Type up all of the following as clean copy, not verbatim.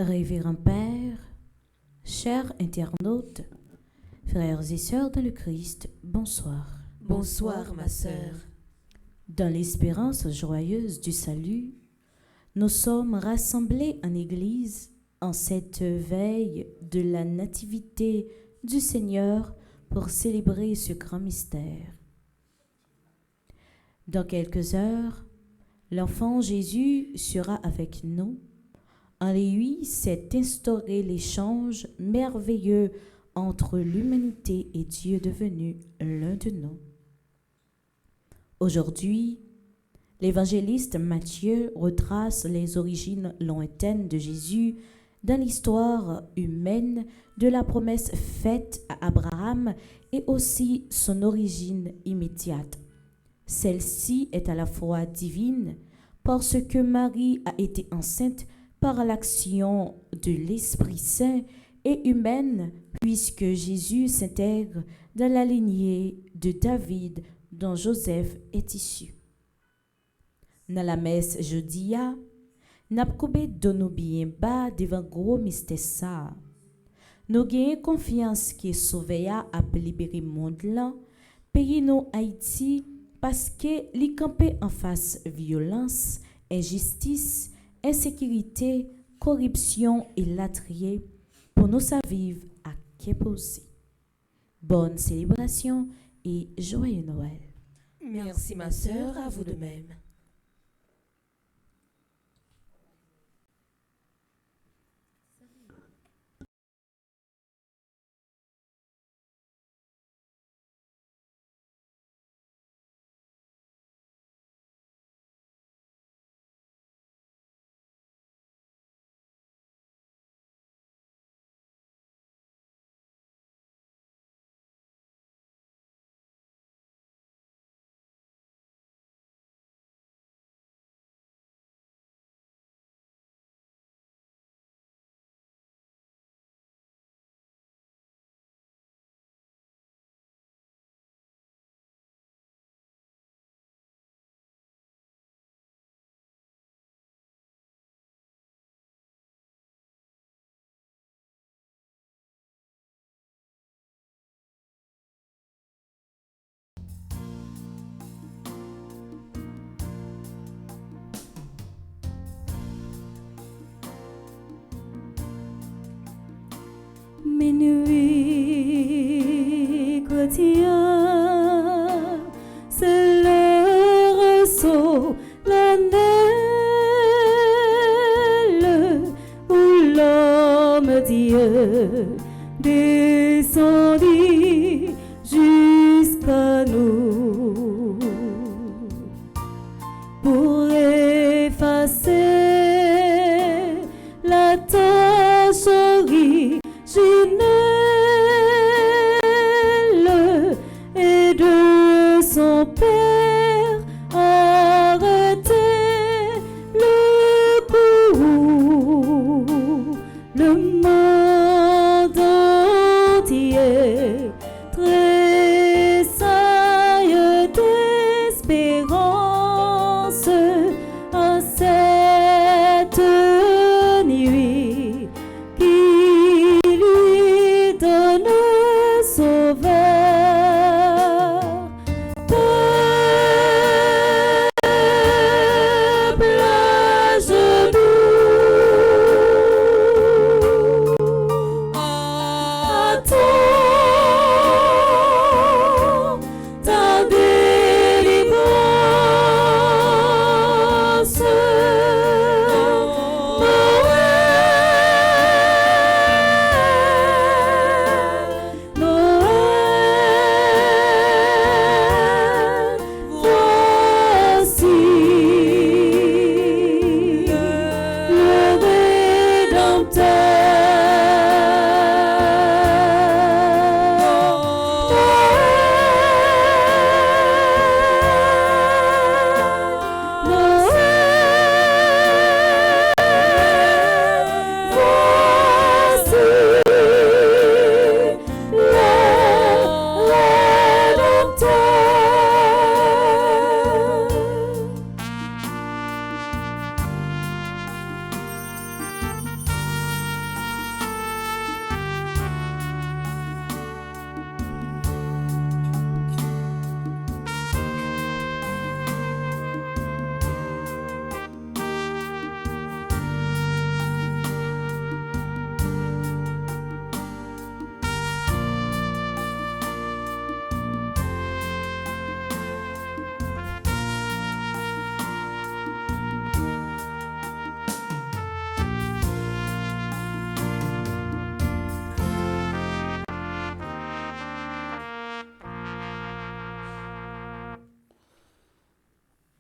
Révérend Père, chers internautes, frères et sœurs dans le Christ, bonsoir. Bonsoir ma sœur. Dans l'espérance joyeuse du salut, nous sommes rassemblés en Église en cette veille de la nativité du Seigneur pour célébrer ce grand mystère. Dans quelques heures, l'enfant Jésus sera avec nous. En lui s'est instauré l'échange merveilleux entre l'humanité et Dieu devenu l'un de nous. Aujourd'hui, l'évangéliste Matthieu retrace les origines lointaines de Jésus dans l'histoire humaine de la promesse faite à Abraham et aussi son origine immédiate. Celle-ci est à la fois divine parce que Marie a été enceinte par l'action de l'Esprit Saint et humaine puisque Jésus s'intègre dans la lignée de David dont Joseph est issu. Dans la messe jeudi, n'a pas donné bien bas devant gros mystère ça. Nous gagnons confiance que sauvé a libéré le monde là, pays nous Haïti parce que li campé en face violence, injustice, insécurité, corruption et latrie pour nous vivre à Képosé. Bonne célébration et joyeux Noël. Merci ma sœur, à vous de même. Minuit quotidien, c'est le ressaut, l'annelle où l'homme Dieu descendit jusqu'à nous pour effacer la tâche originelle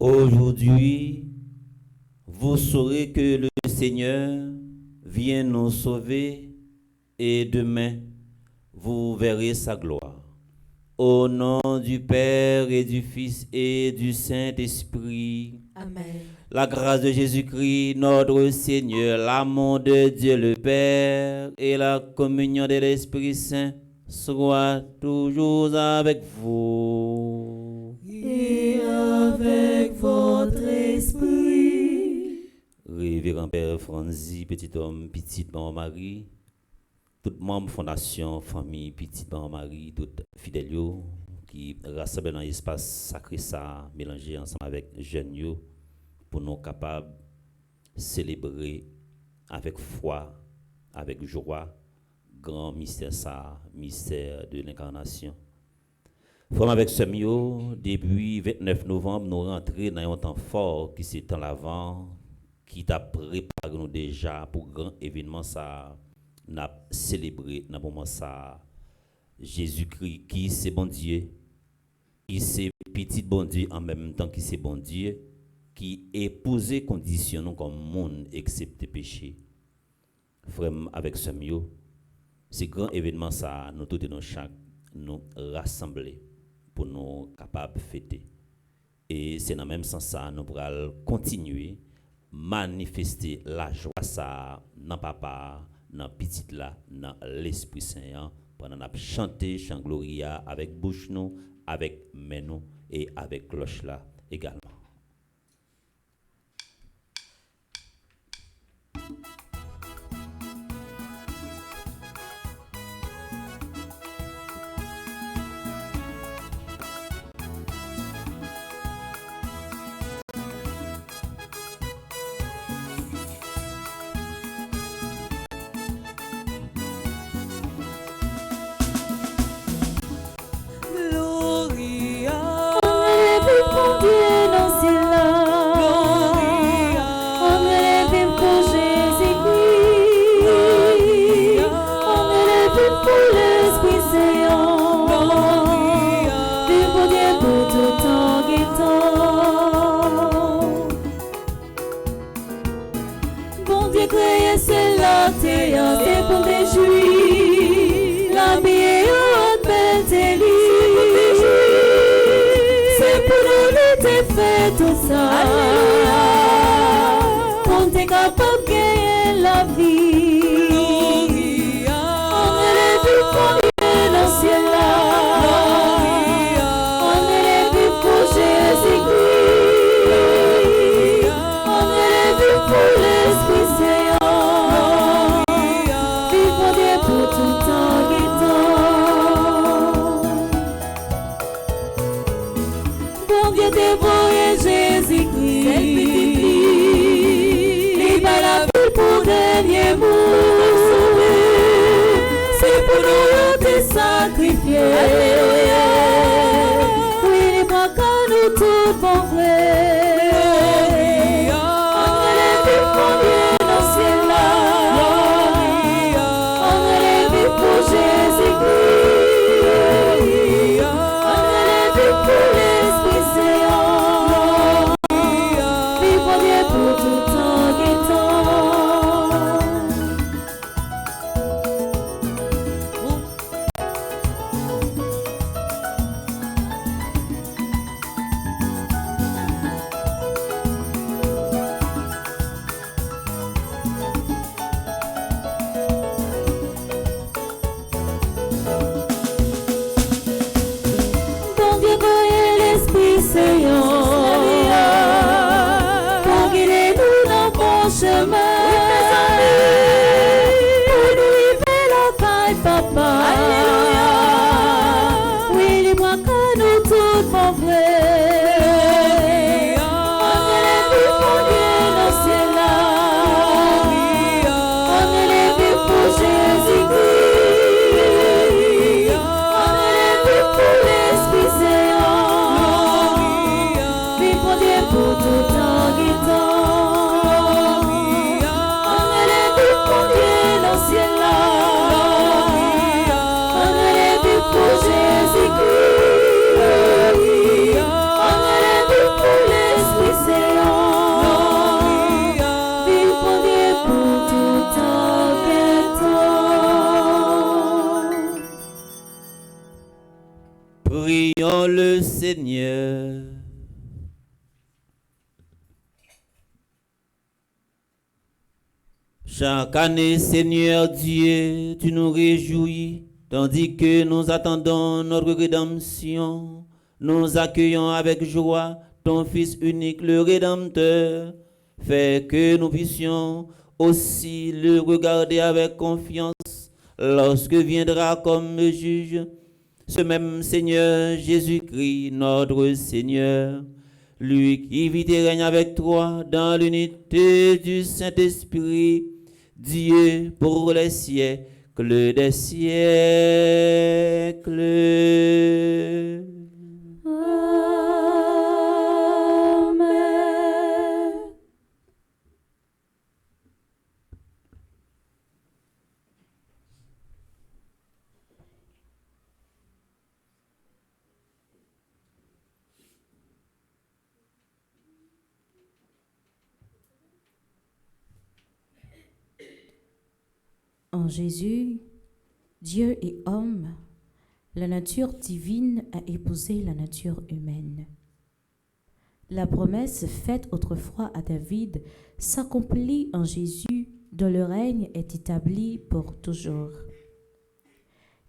Aujourd'hui, vous saurez que le Seigneur vient nous sauver et demain, vous verrez sa gloire. Au nom du Père et du Fils et du Saint-Esprit. Amen. La grâce de Jésus-Christ, notre Seigneur, l'amour de Dieu le Père et la communion de l'Esprit Saint soient toujours avec vous. Et avec votre esprit. Révérend Père Franzi, petit homme, petite maman Marie, tout membre fondation, famille, petite maman Marie, tout fidèles qui rassemblent dans l'espace sacré ça, mélangé ensemble avec jeunes yo, pour nous capables de célébrer avec foi, avec joie, grand mystère ça, mystère de l'incarnation. Comme avec ce mio, depuis 29 novembre, nous rentrons dans un temps fort qui s'est en l'avant, qui t'a préparé nous déjà pour grand événement ça, n'a célébré dans moment ça Jésus-Christ qui c'est bon Dieu, qui c'est petit bon Dieu en même temps qui c'est bon Dieu, qui épousé condition comme monde excepté péché. Frère avec ce mio, ce grand événement ça nous tous et nous chaque nous rassembler pour nous capables de fêter. Et c'est dans le même sens ça nous pourrons continuer manifester la joie ça dans papa, dans petit là, dans l'Esprit Saint pendant qu'on chanter chant gloria avec bouche nous, avec main nous et avec cloche là également. C'est pour des juifs, la meilleure belle délit. C'est pour nous lutter, fait tout ça. Alléluia. Quand t'es capable de gagner la vie. On est les vues pour dans le ciel là. On est les vues pour Jésus-Christ. On est les vues pour l'Esprit Saint. Jésus-Christ, cette petite fille, il va la vie pour dernier mot. C'est pour nous te sacrifier. Alléluia. Oui, les bras qu'à nous tout bon frère. On est les vies pour Dieu dans ce ciel là. On est les vies pour Jésus-Christ. On est les vies pour l'Esprit Saint. Pour tout temps et bon Dieu, voyez l'Esprit Saint. Chemin pour nous livrer la paille, papa. Alléluia. Oui, les bras qu'à nous tous, mon frère. On est les vies pour Dieu dans ce ciel là. On est les vies pour Jésus-Christ. On est les vies pour l'Esprit Saint. Vive pour Dieu pour tout temps et temps. Ciel là, on est les vues pour Jésus-Christ, on est les vues pour l'Esprit. Chaque année, Seigneur Dieu, tu nous réjouis, tandis que nous attendons notre rédemption. Nous accueillons avec joie ton Fils unique, le Rédempteur. Fais que nous puissions aussi le regarder avec confiance lorsque viendra comme juge ce même Seigneur Jésus-Christ, notre Seigneur. Lui qui vit et règne avec toi dans l'unité du Saint-Esprit, Dieu pour les siècles des siècles. Amen. En Jésus, Dieu et homme, la nature divine a épousé la nature humaine. La promesse faite autrefois à David s'accomplit en Jésus, dont le règne est établi pour toujours.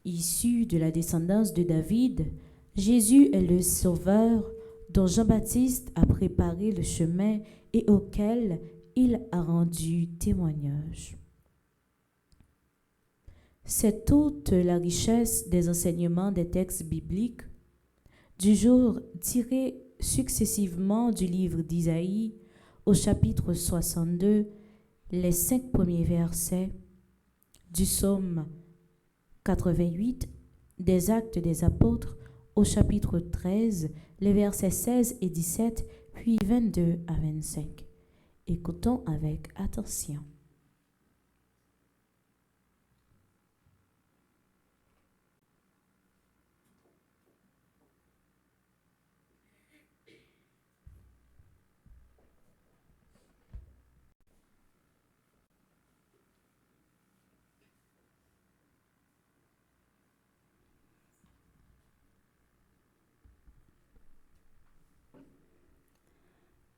Issu de la descendance de David, Jésus est le Sauveur dont Jean-Baptiste a préparé le chemin et auquel il a rendu témoignage. C'est toute la richesse des enseignements des textes bibliques, du jour tirés successivement du livre d'Isaïe au chapitre 62, les 5 premiers versets, du psaume 88, des Actes des Apôtres au chapitre 13, les versets 16 et 17, puis 22 à 25. Écoutons avec attention.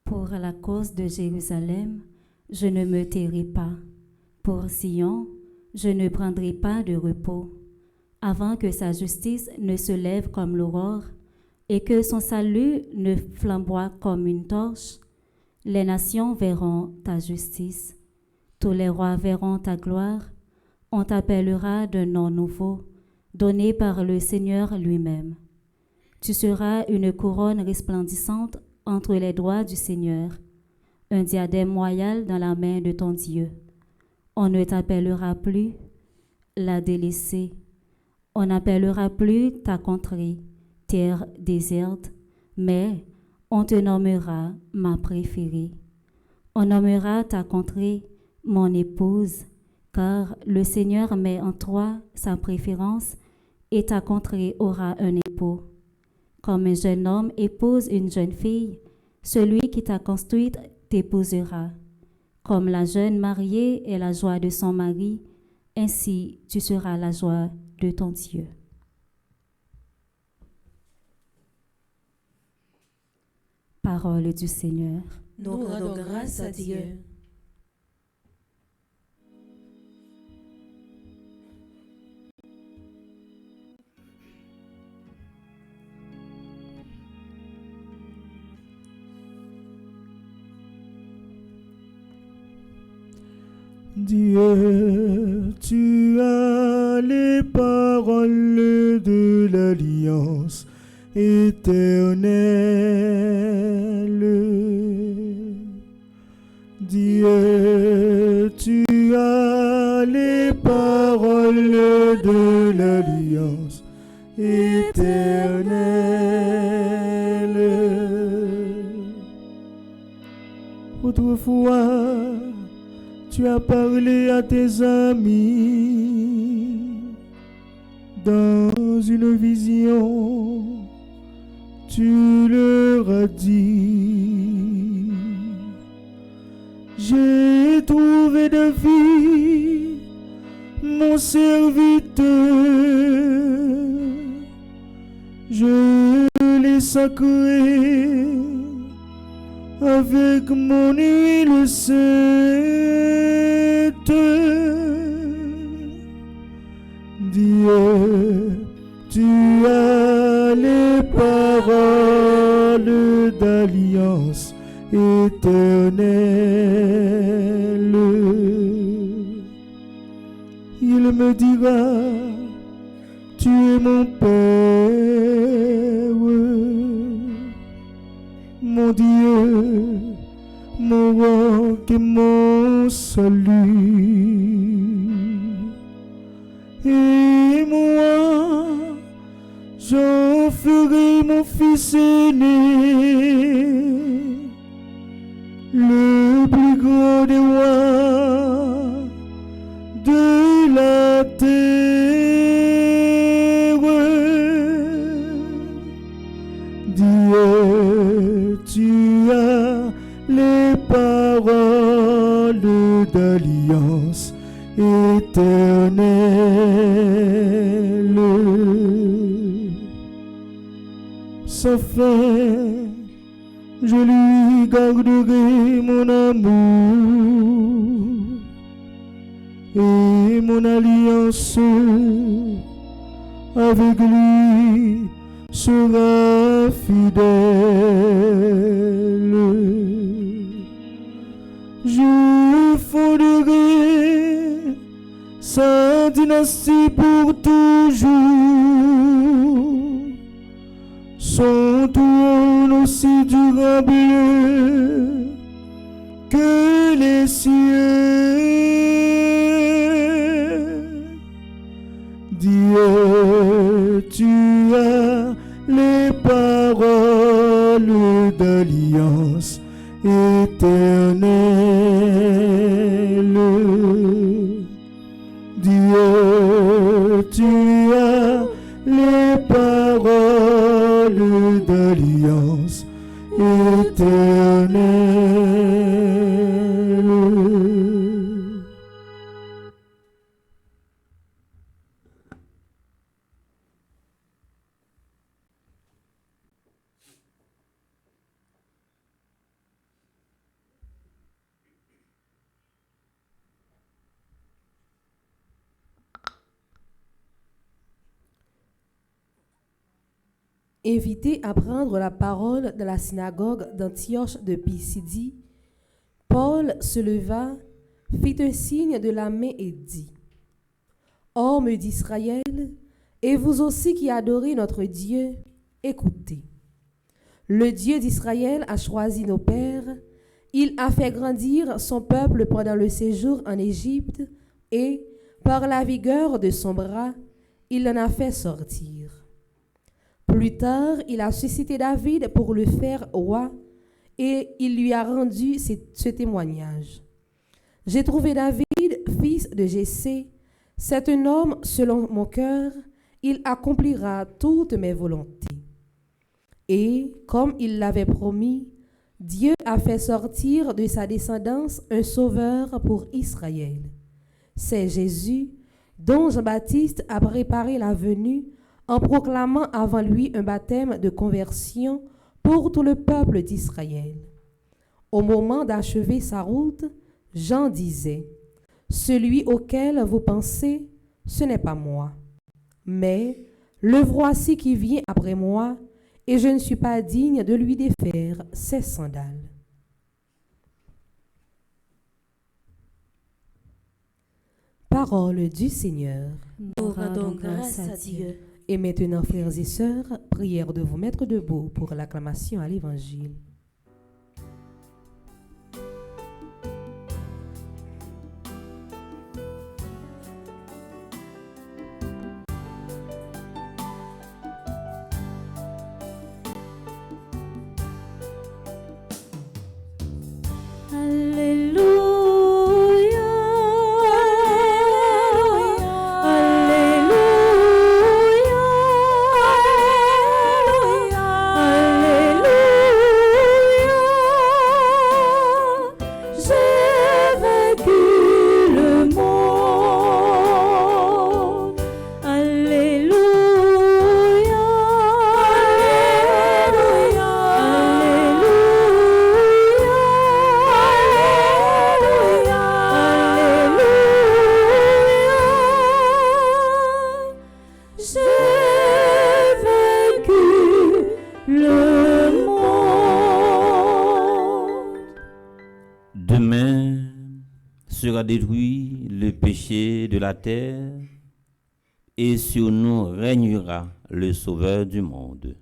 Pour la cause de Jérusalem, je ne me tairai pas. Pour Sion, je ne prendrai pas de repos, avant que sa justice ne se lève comme l'aurore et que son salut ne flamboie comme une torche. Les nations verront ta justice, tous les rois verront ta gloire. On t'appellera d'un nom nouveau, donné par le Seigneur lui-même. Tu seras une couronne resplendissante entre les doigts du Seigneur, un diadème royal dans la main de ton Dieu. On ne t'appellera plus la délaissée, on n'appellera plus ta contrée, terre déserte, mais on te nommera ma préférée. On nommera ta contrée mon épouse, car le Seigneur met en toi sa préférence et ta contrée aura un époux. Comme un jeune homme épouse une jeune fille, celui qui t'a construite t'épousera. Comme la jeune mariée est la joie de son mari, ainsi tu seras la joie de ton Dieu. Parole du Seigneur. Nous rendons grâce à Dieu. Dieu, tu as les paroles de l'alliance éternelle. Dieu, tu as les paroles de l'alliance éternelle. Autrefois, tu as parlé à tes amis dans une vision, tu leur as dit: j'ai trouvé David, mon serviteur, je l'ai sacré avec mon huile sainte. Dieu, tu as les paroles d'alliance éternelle. Il me dira, tu es mon Père, mon Dieu, mon roc et mon salut. Et moi, j'en ferai mon fils aîné, le plus grand des rois de la terre. Dieu, tu as les paroles d'alliance éternelle. Sans fin, je lui garderai mon amour et mon alliance avec lui sera fidèle. Je fonderai sa dynastie pour toujours, son trône aussi durable que les cieux. Dieu, tu as les paroles d'alliance éternelle. Dieu, tu as les paroles d'alliance éternelle. Invité à prendre la parole dans la synagogue d'Antioche de Pisidie, Paul se leva, fit un signe de la main et dit : Hommes d'Israël, et vous aussi qui adorez notre Dieu, écoutez. Le Dieu d'Israël a choisi nos pères, il a fait grandir son peuple pendant le séjour en Égypte et, par la vigueur de son bras, il en a fait sortir. Plus tard, il a suscité David pour le faire roi et il lui a rendu ce témoignage. J'ai trouvé David, fils de Jessé. C'est un homme selon mon cœur, il accomplira toutes mes volontés. Et, comme il l'avait promis, Dieu a fait sortir de sa descendance un sauveur pour Israël. C'est Jésus, dont Jean-Baptiste a préparé la venue en proclamant avant lui un baptême de conversion pour tout le peuple d'Israël. Au moment d'achever sa route, Jean disait : Celui auquel vous pensez, ce n'est pas moi, mais le voici qui vient après moi, et je ne suis pas digne de lui défaire ses sandales. Parole du Seigneur. Nous rendons grâce à Dieu. Et maintenant, frères et sœurs, prière de vous mettre debout pour l'acclamation à l'Évangile. Demain sera détruit le péché de la terre et sur nous régnera le Sauveur du monde.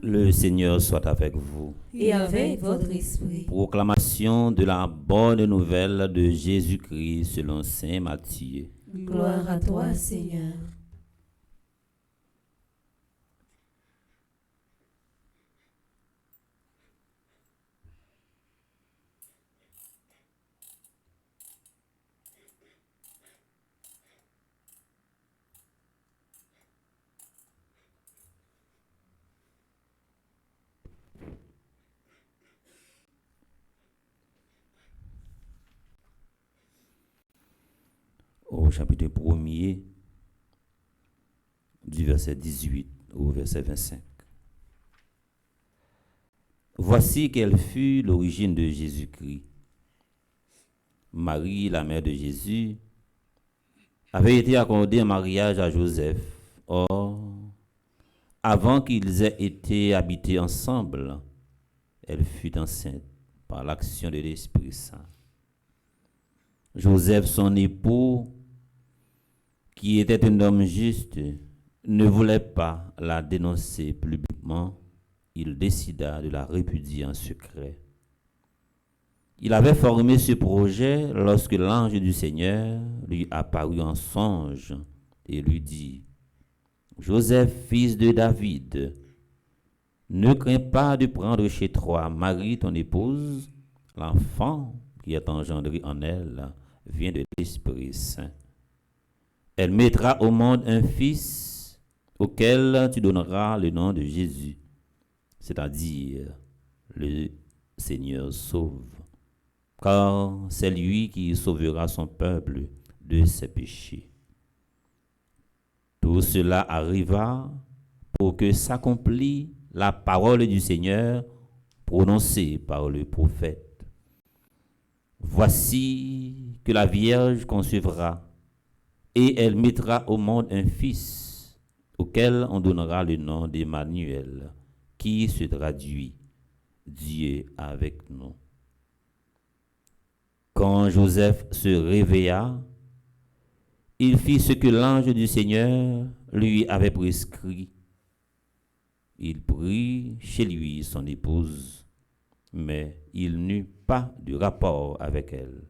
Le Seigneur soit avec vous. Et avec votre esprit. Proclamation de la bonne nouvelle de Jésus-Christ selon saint Matthieu. Gloire à toi, Seigneur. Au chapitre 1er, du verset 18 au verset 25. Voici quelle fut l'origine de Jésus-Christ. Marie, la mère de Jésus, avait été accordée en mariage à Joseph. Or, avant qu'ils aient été habités ensemble, elle fut enceinte par l'action de l'Esprit Saint. Joseph, son époux, qui était un homme juste, ne voulait pas la dénoncer publiquement. Il décida de la répudier en secret. Il avait formé ce projet lorsque l'ange du Seigneur lui apparut en songe et lui dit: Joseph, fils de David, ne crains pas de prendre chez toi Marie, ton épouse. L'enfant qui est engendré en elle vient de l'Esprit Saint. Elle mettra au monde un fils auquel tu donneras le nom de Jésus, c'est-à-dire le Seigneur sauve, car c'est lui qui sauvera son peuple de ses péchés. Tout cela arriva pour que s'accomplisse la parole du Seigneur prononcée par le prophète. Voici que la Vierge concevra et elle mettra au monde un fils auquel on donnera le nom d'Emmanuel, qui se traduit Dieu avec nous. Quand Joseph se réveilla, il fit ce que l'ange du Seigneur lui avait prescrit. Il prit chez lui son épouse, mais il n'eut pas de rapport avec elle.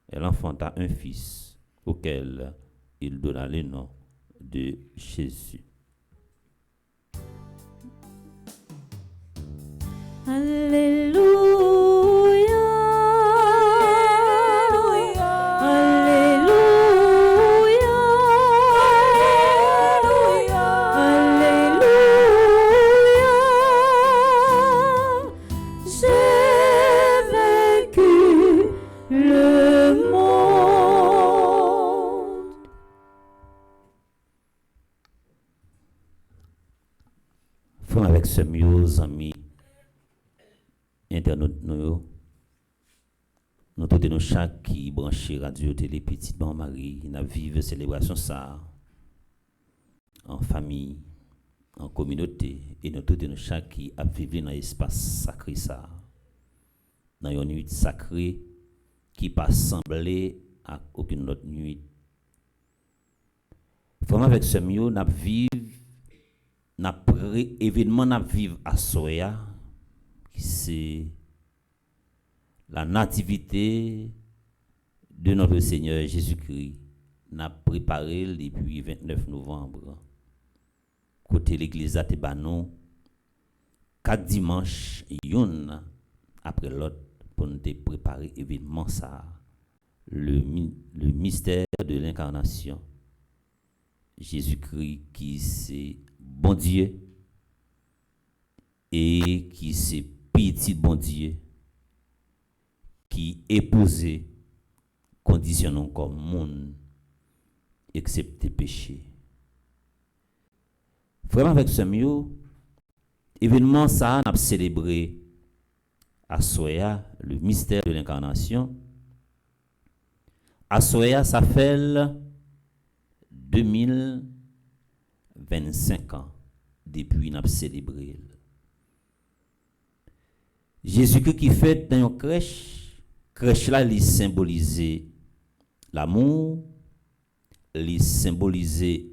Elle enfanta un fils auquel il donna le nom de Jésus. Alléluia. Avec ce mieux amis internautes nous tous nous chaque qui branché radio télé petite bon Marie n'a vive célébration ça en famille en communauté et nous tous nous chaque qui a vécu dans l'espace sacré ça dans une nuit sacrée qui pas semblé à aucune autre nuit. Forme avec ce mieux n'a vive événement n'a vivre à Soya, c'est la nativité de notre Seigneur Jésus-Christ. N'a préparé depuis 29 novembre. Côté l'église à Tebanon, 4 dimanches, une après l'autre, pour nous préparer événement ça, le mystère de l'incarnation. Jésus-Christ qui c'est bon Dieu et qui c'est petit bon Dieu qui épousé conditionnant comme monde excepté péché. Vraiment avec ce mieux, événement ça on a célébré à Soya le mystère de l'incarnation. À Soya ça fait 2025 ans depuis qu'on a célébré. Jésus-Christ qui fait dans une crèche là, il symbolisait l'amour, il symbolisait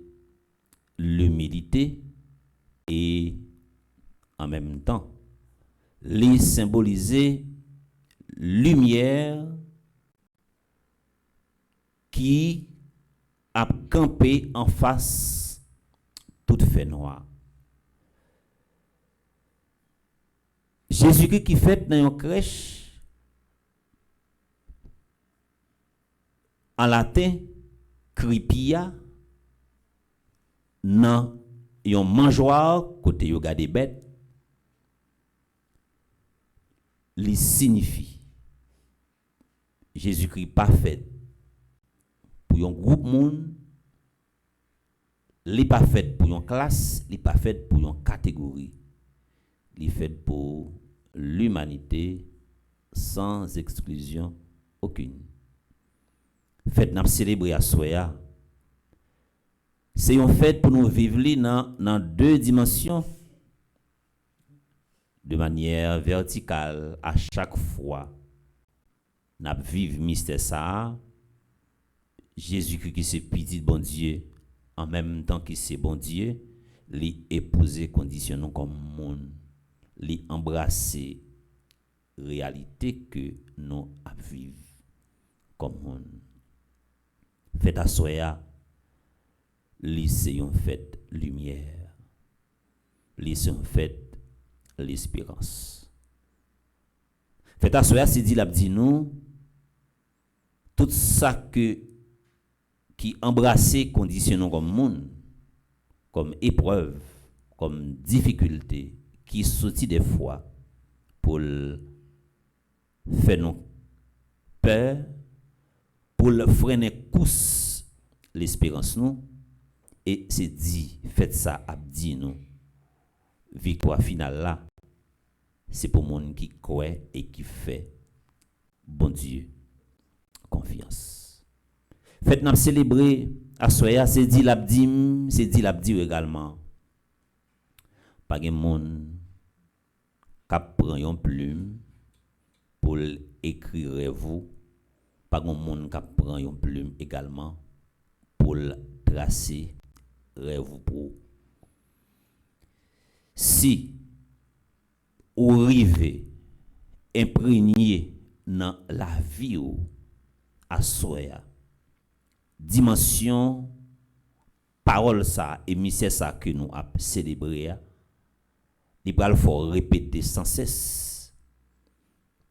l'humilité et en même temps, il symbolisait lumière qui a campé en face toute fait noire. Jésus-Christ qui fait dans une crèche, en latin, cripia, dans un mangeoire, côté yoga des bêtes, il signifie Jésus-Christ pas fait pour un groupe monde, il n'est pas fait pour une classe, il n'est pas fait pour une catégorie, il est fait pour l'humanité sans exclusion aucune. Fête n'a célébrer à Soya. C'est une fête pour nous vivre dans deux dimensions de manière verticale à chaque fois. N'a vivre mystère ça. Jésus-Christ qui c'est petit bon Dieu en même temps que c'est bon Dieu, lui épouser conditionnement comme monde. Les embrasser réalité que nous vivons comme monde. Fête à Soya, c'est une fête lumière, c'est une fête l'espérance. Fête à Soya, c'est dit l'a dit nous tout ça qui embrasser conditionnement comme monde, comme épreuve, comme difficulté. Qui sortit des fois pour faire nos peur, pour freiner cousse l'espérance nous, et c'est dit, faites ça, abdi nous. Victoire finale là, c'est pour monde qui croit et qui fait, bon Dieu, confiance. Faites nous célébrer à Soya, c'est dit l'abdi, c'est dit l'abdi également. Pas de monde qui prend une plume pour écrire vous, pas de monde qui prend une plume également pour tracer rêve pour. Si vous arrivez imprégné dans la vie à Soya, dimension parole ça et mystère ça que nous avons célébré, il faut répéter sans cesse.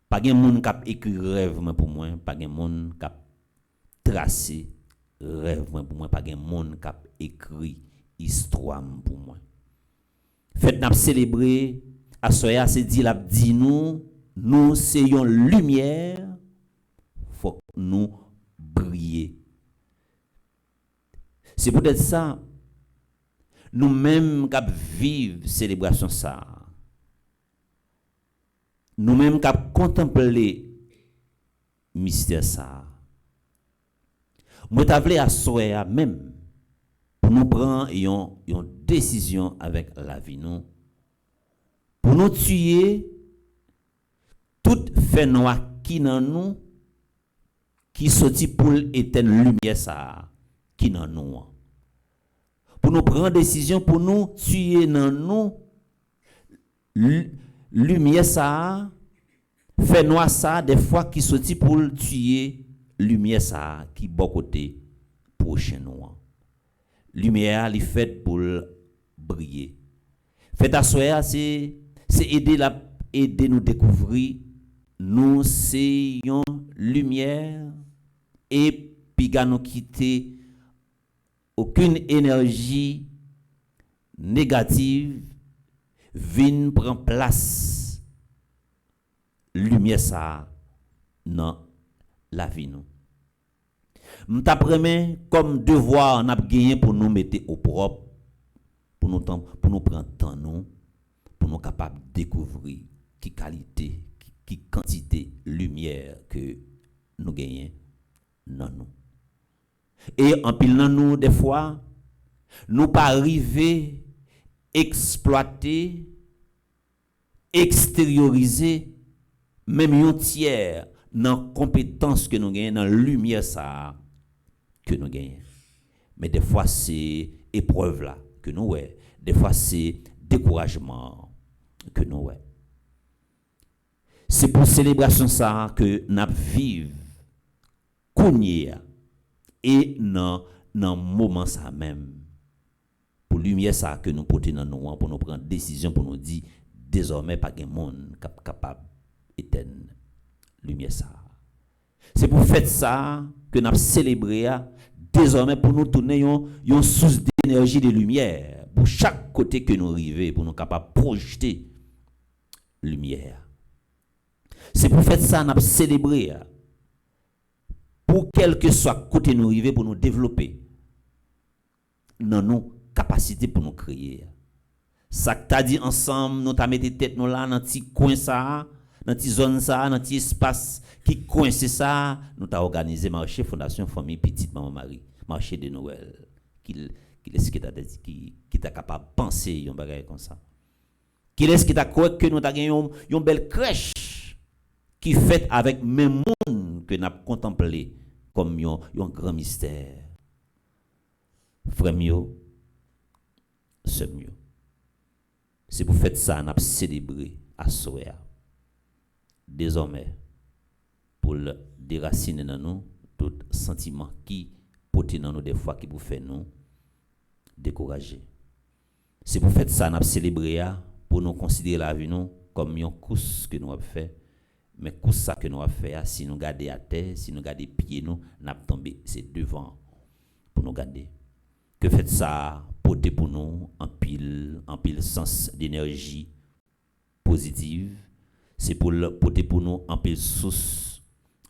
Pas de monde qui écrit rêve pour moi, pas de monde qui tracé rêve pour moi, pas de monde qui écrit histoire pour moi. Faites nous célébrer à Soya, c'est dit l'a dit nous soyons lumière, faut nous briller. C'est peut-être ça. Nous-mêmes qui vivons célébration ça. Nous-mêmes qui contempler mystère ça. Moi t'avais à Soya même pour nous prendre une décision avec la vie nous. Pour nous tuer toute fait noir qui dans nous qui sorti pour éteindre lumière ça qui dans nous. Pour nous prendre décision, pour nous tuer dans nous, lumière ça, fait noir ça, des fois qui sortit pour tuer, lumière ça, qui bon côté prochain nous. Lumière, elle est faite pour briller. Fait à Soya, c'est aider nous découvrir, nous c'est une lumière, et puis nous quitter aucune énergie négative vient prendre place lumière ça dans la vie nous. m't'apprendre comme devoir n'a gagné pour nous mettre au propre, pour nous prendre temps nous, pour nous capable de découvrir qui qualité, qui quantité lumière que nous gagnons dans nous. Et en pile dans nous des fois nous pas arriver exploiter, extérioriser même un tiers dans compétence que nous gagnons, dans lumière ça que nous gagnons. Mais des fois c'est épreuve là que nous ouais, des fois c'est découragement que nous ouais. C'est pour célébration ça que nous vivons kounya et dans moment ça même. Pour lumière ça que nous portons dans nous pour nous prendre décision pour nous dire désormais pas de monde capable d'éteindre lumière ça. C'est pour faire ça que nous célébré désormais pour nous tourner une source d'énergie de lumière pour chaque côté que nous arrivons pour nous capable projeter lumière. C'est pour faire ça nous célébrer pour quel que soit côté nous arrivons pour nous développer dans nos capacités pour nous créer. Ça que t'as dit ensemble, nous t'a mis tête nous là dans petit coin ça, dans petit zone ça, dans petit espace qui coince ça, nous t'a organisé marché Fondation Famille Petite Maman Marie, marché de Noël. Qui t'a capable de penser un bagage comme ça. Qui est-ce qui t'a croire que nous t'a gagné une belle crèche qui fait avec même monde que n'a contemplé comme un grand mystère. Frère mieux, c'est mieux. C'est pour faire ça, n'a célébré à Soya. Désormais, pour déraciner dans nous tout sentiment qui porte dans nous des fois qui vous fait nous décourager. C'est pour faire ça, n'a célébré pour nous considérer la vie nous comme une course que nous avons fait. Mais course ça que nous avons fait, si nous gardons à terre, si nous gardons pieds nous, n'a tombé, c'est devant pour nous garder. Que fait ça porter pour nous en pile sens d'énergie positive. C'est pour porter pour nous en pile source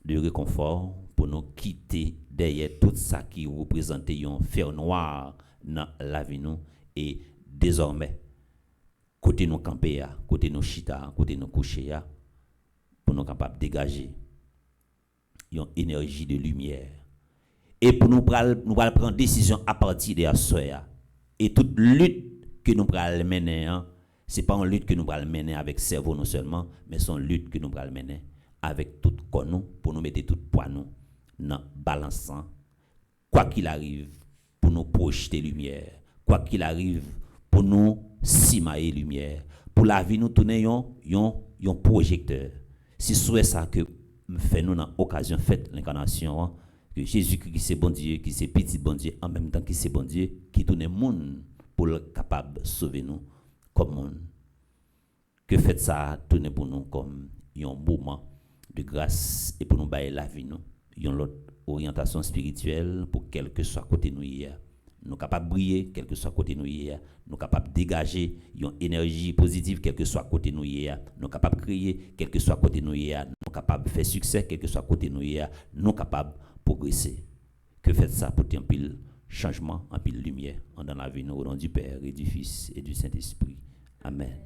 de réconfort pour nous quitter derrière tout ça qui représentait un fer noir dans la vie nous et désormais côté nous camper, côté nous chita, côté nous coucher pour nous capables de dégager une énergie de lumière. Et pour nous prendre décision à partir de ça. Et toute lutte que nous prenons mener, ce n'est pas une lutte que nous prenons mener avec le cerveau non seulement, mais c'est une lutte que nous prenons mener avec tout corps nous, pour nous mettre tout poids nous dans balançant. Quoi qu'il arrive, pour nous projeter lumière. Quoi qu'il arrive, pour nous simailler lumière. Pour la vie, nous tourner un projecteur. Si c'est ça que fait nous dans l'occasion faite l'incarnation, que Jésus-Christ qui c'est bon Dieu, qui c'est petit bon Dieu, en même temps qui c'est bon Dieu, qui tourne le monde pour le capable de sauver nous comme monde. Que fait ça tourner pour nous comme un moment de grâce et pour nous bailler la vie nous, une autre orientation spirituelle pour quel que soit côté nous hier. Nous capables de briller quel que soit côté nous hier, nous capables de dégager une énergie positive quel que soit côté nous hier, nous capables de créer quel que soit côté nous hier, nous capables de faire succès quel que soit côté nous hier, nous capables progresser. Que fait ça pour un pile changement, un pile lumière dans la vie nous au nom du Père et du Fils et du Saint-Esprit. Amen.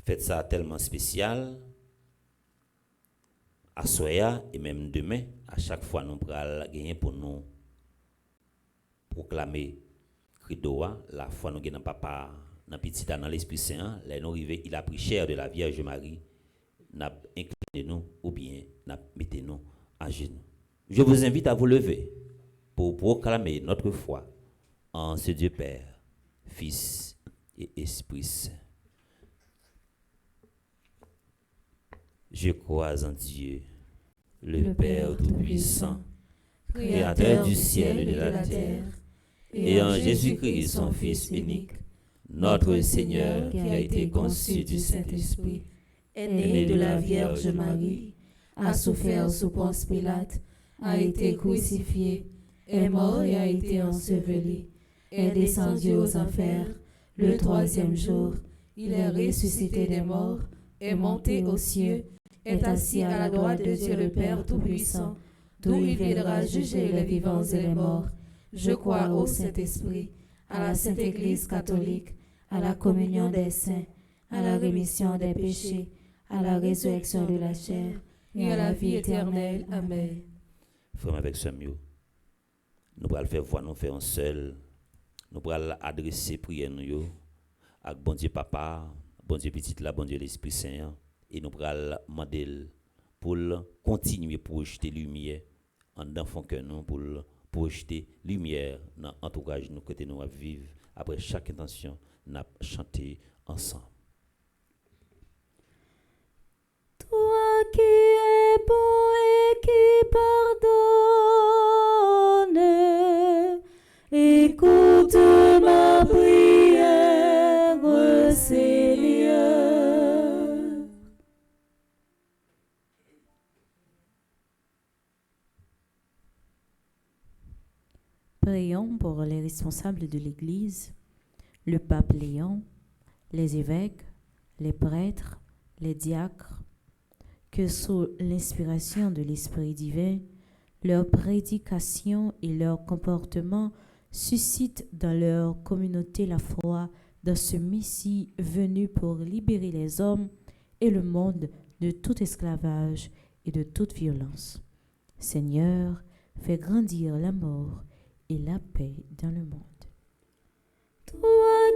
Faites ça tellement spécial à Soya et même demain, à chaque fois nous prenons gagner pour nous proclamer Credoa, la foi nous gagnons papa dans petit dans l'Esprit Saint, là nous arrivons, il a pris chair de la Vierge Marie, n'a incliné nous ou bien n'a mettez nous à genoux. Je vous invite à vous lever pour proclamer notre foi en ce Dieu Père, Fils et Esprit Saint. Je crois en Dieu, le Père Tout-Puissant, Créateur du ciel et de la terre, et en Jésus-Christ, son Fils unique, notre Seigneur, qui a été conçu du Saint-Esprit, est né de la Vierge Marie, a souffert sous Ponce Pilate, a été crucifié, est mort et a été enseveli, est descendu aux enfers. Le troisième jour, il est ressuscité des morts, est monté aux cieux, est assis à la droite de Dieu le Père Tout-Puissant, d'où il viendra juger les vivants et les morts. Je crois au Saint-Esprit, à la Sainte Église catholique, à la communion des saints, à la rémission des péchés, à la résurrection de la chair et à la vie éternelle. Amen. Frère avec ce mieux, nous allons faire voir, nous faire un seul, nous allons adresser prière nous à bon Dieu Papa, bon Dieu Petit là, bon Dieu l'Esprit Saint, et nous allons demander pour continuer à projeter lumière en enfant que nous, pour projeter lumière dans l'entourage nous côté nous à vivre. Après chaque intention, nous chanter ensemble. Toi qui es bon et qui pardonne, écoute ma prière, Seigneur. Prions pour les responsables de l'Église, le pape Léon, les évêques, les prêtres, les diacres, que sous l'inspiration de l'Esprit divin, leur prédication et leur comportement suscitent dans leur communauté la foi dans ce Messie venu pour libérer les hommes et le monde de tout esclavage et de toute violence. Seigneur, fais grandir l'amour et la paix dans le monde. Toi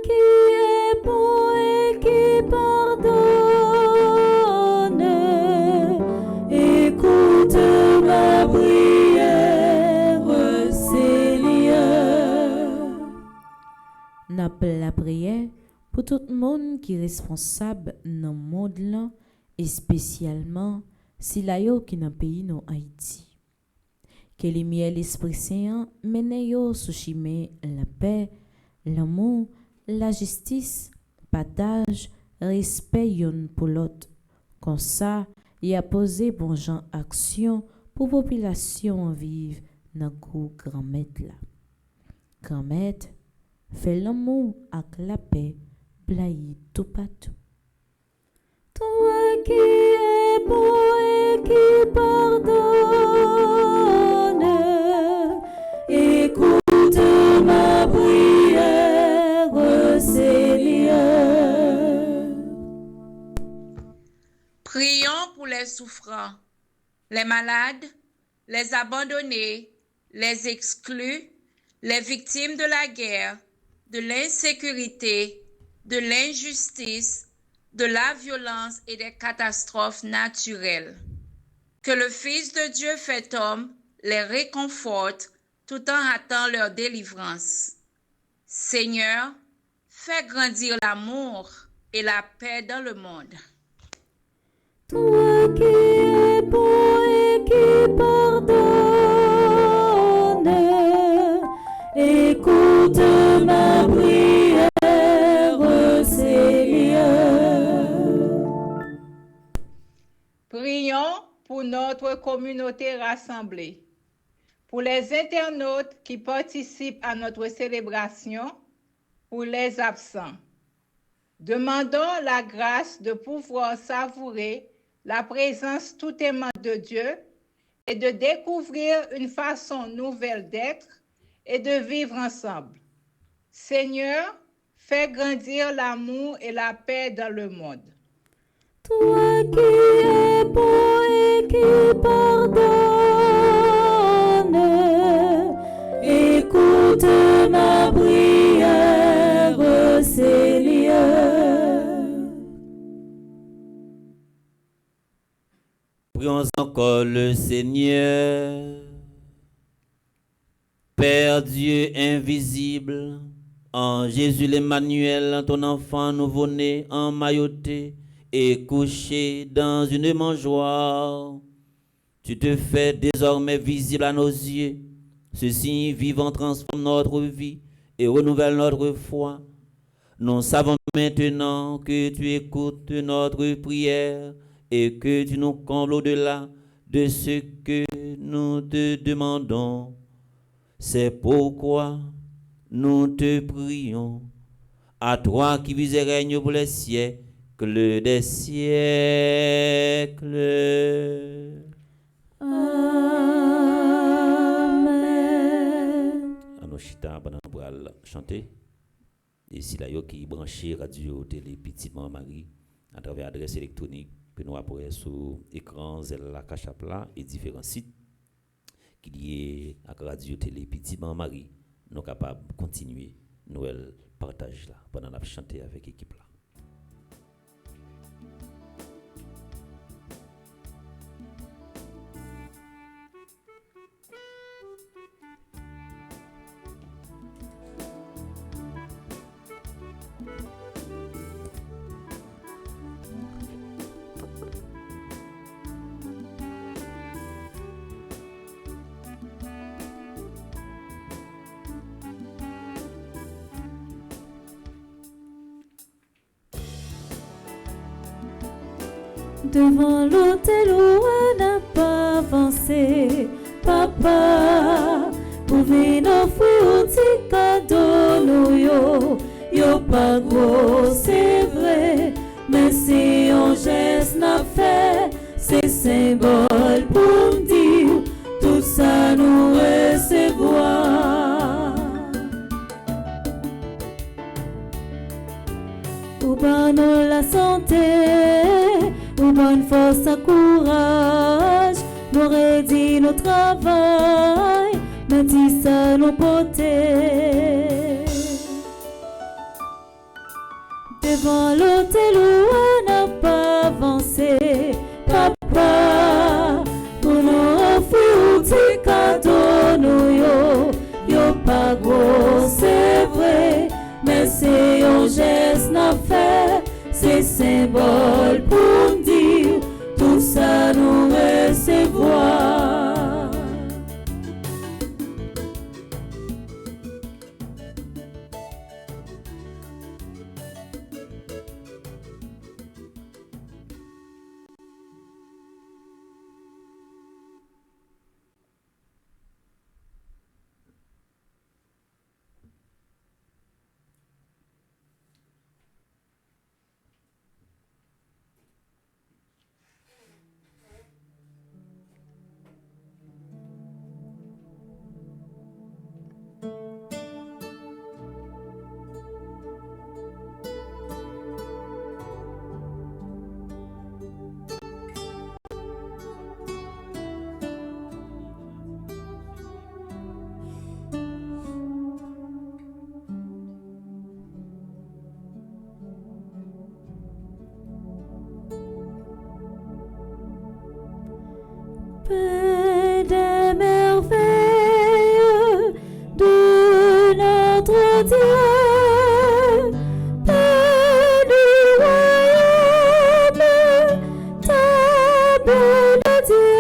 qui es bon et qui pardonne, écoute ma prière, Seigneur. N'appelle la prière pour tout le monde qui est responsable dans le monde là, et spécialement si la yo qui dans le pays non Haïti. Que les lumière l'Esprit Saint mène yo sous chemin la paix, l'amour, la justice, partage, respect yon pour l'autre. Comme ça, il a posé bon genre action pour population vivre dans gros grand maître là. Grand maître fait l'amour avec la paix, blaye tout partout. Toi qui es bon et qui pardonne, écoute ma prière, Seigneur. Prions pour les souffrants, les malades, les abandonnés, les exclus, les victimes de la guerre, de l'insécurité, de l'injustice, de la violence et des catastrophes naturelles. Que le Fils de Dieu fait homme les réconforte tout en attendant leur délivrance. Seigneur, fais grandir l'amour et la paix dans le monde. Toi qui es bon et qui pardonne, écoute ma prière, Seigneur. Prions pour notre communauté rassemblée, pour les internautes qui participent à notre célébration, pour les absents. Demandons la grâce de pouvoir savourer la présence tout aimante de Dieu et de découvrir une façon nouvelle d'être et de vivre ensemble. Seigneur, fais grandir l'amour et la paix dans le monde. Toi qui es bon et qui pardonne, écoute ma prière, Seigneur. Prions encore le Seigneur. Père Dieu invisible, en Jésus l'Emmanuel, ton enfant nouveau-né, emmailloté et couché dans une mangeoire, Tu te fais désormais visible à nos yeux. Ce signe vivant transforme notre vie et renouvelle notre foi. Nous savons maintenant que tu écoutes notre prière et que tu nous combles au-delà de ce que nous te demandons. C'est pourquoi nous te prions. À toi qui vis et règnes pour les siècles des siècles. Amen. Anoshita Banambral chanter. Et si la yo qui branché radio télé Petite Maman Marie à travers adresse électronique que nous apparaît sur écran Zella Cachapla et différents sites qui liés à radio télé Petite Maman Marie, nous capables de continuer Noël partage là pendant la chanter avec l'équipe là. Devant l'hôtel où on n'a pas avancé, papa, pouvez nous offrir un petit cadeau, nous yo pas gros, c'est vrai, mais c'est un geste n'a fait, c'est symbole pour me dire, tout ça nous recevoir. Ou ben nous la santé, ou bonne force à courage, nous redit nos travail, mais dit ça nous porter. Devant l'hôtel où on n'a pas avancé, papa, pour nous offrir un petit cadeau, nous yo pas gros, c'est vrai, mais c'est un geste n'a fait, c'est symbole pour dire, tout ça nous recevoir. Paix des merveilles de notre Dieu, paix du royaume, table de Dieu.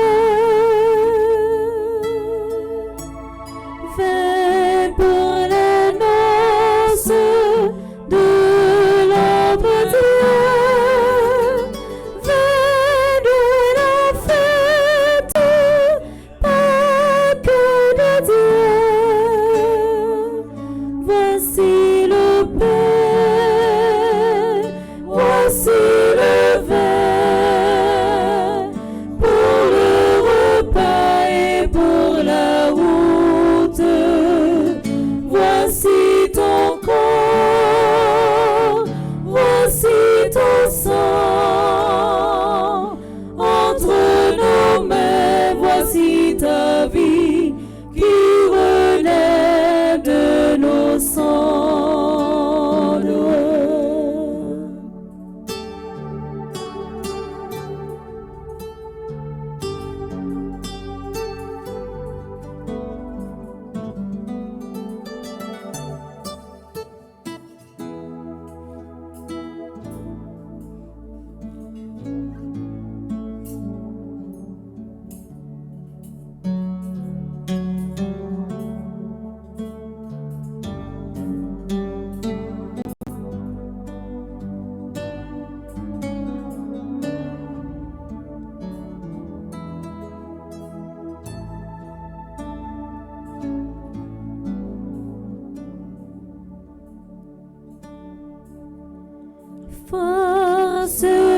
Veille pour les noces de notre Dieu. Veille de la fête, Pâques de Dieu. Voici le pain, voici le vin, pour le repas et pour la route. Voici ton corps, voici ton sang. Entre nos mains, voici ta vie qui renaît de nos cendres.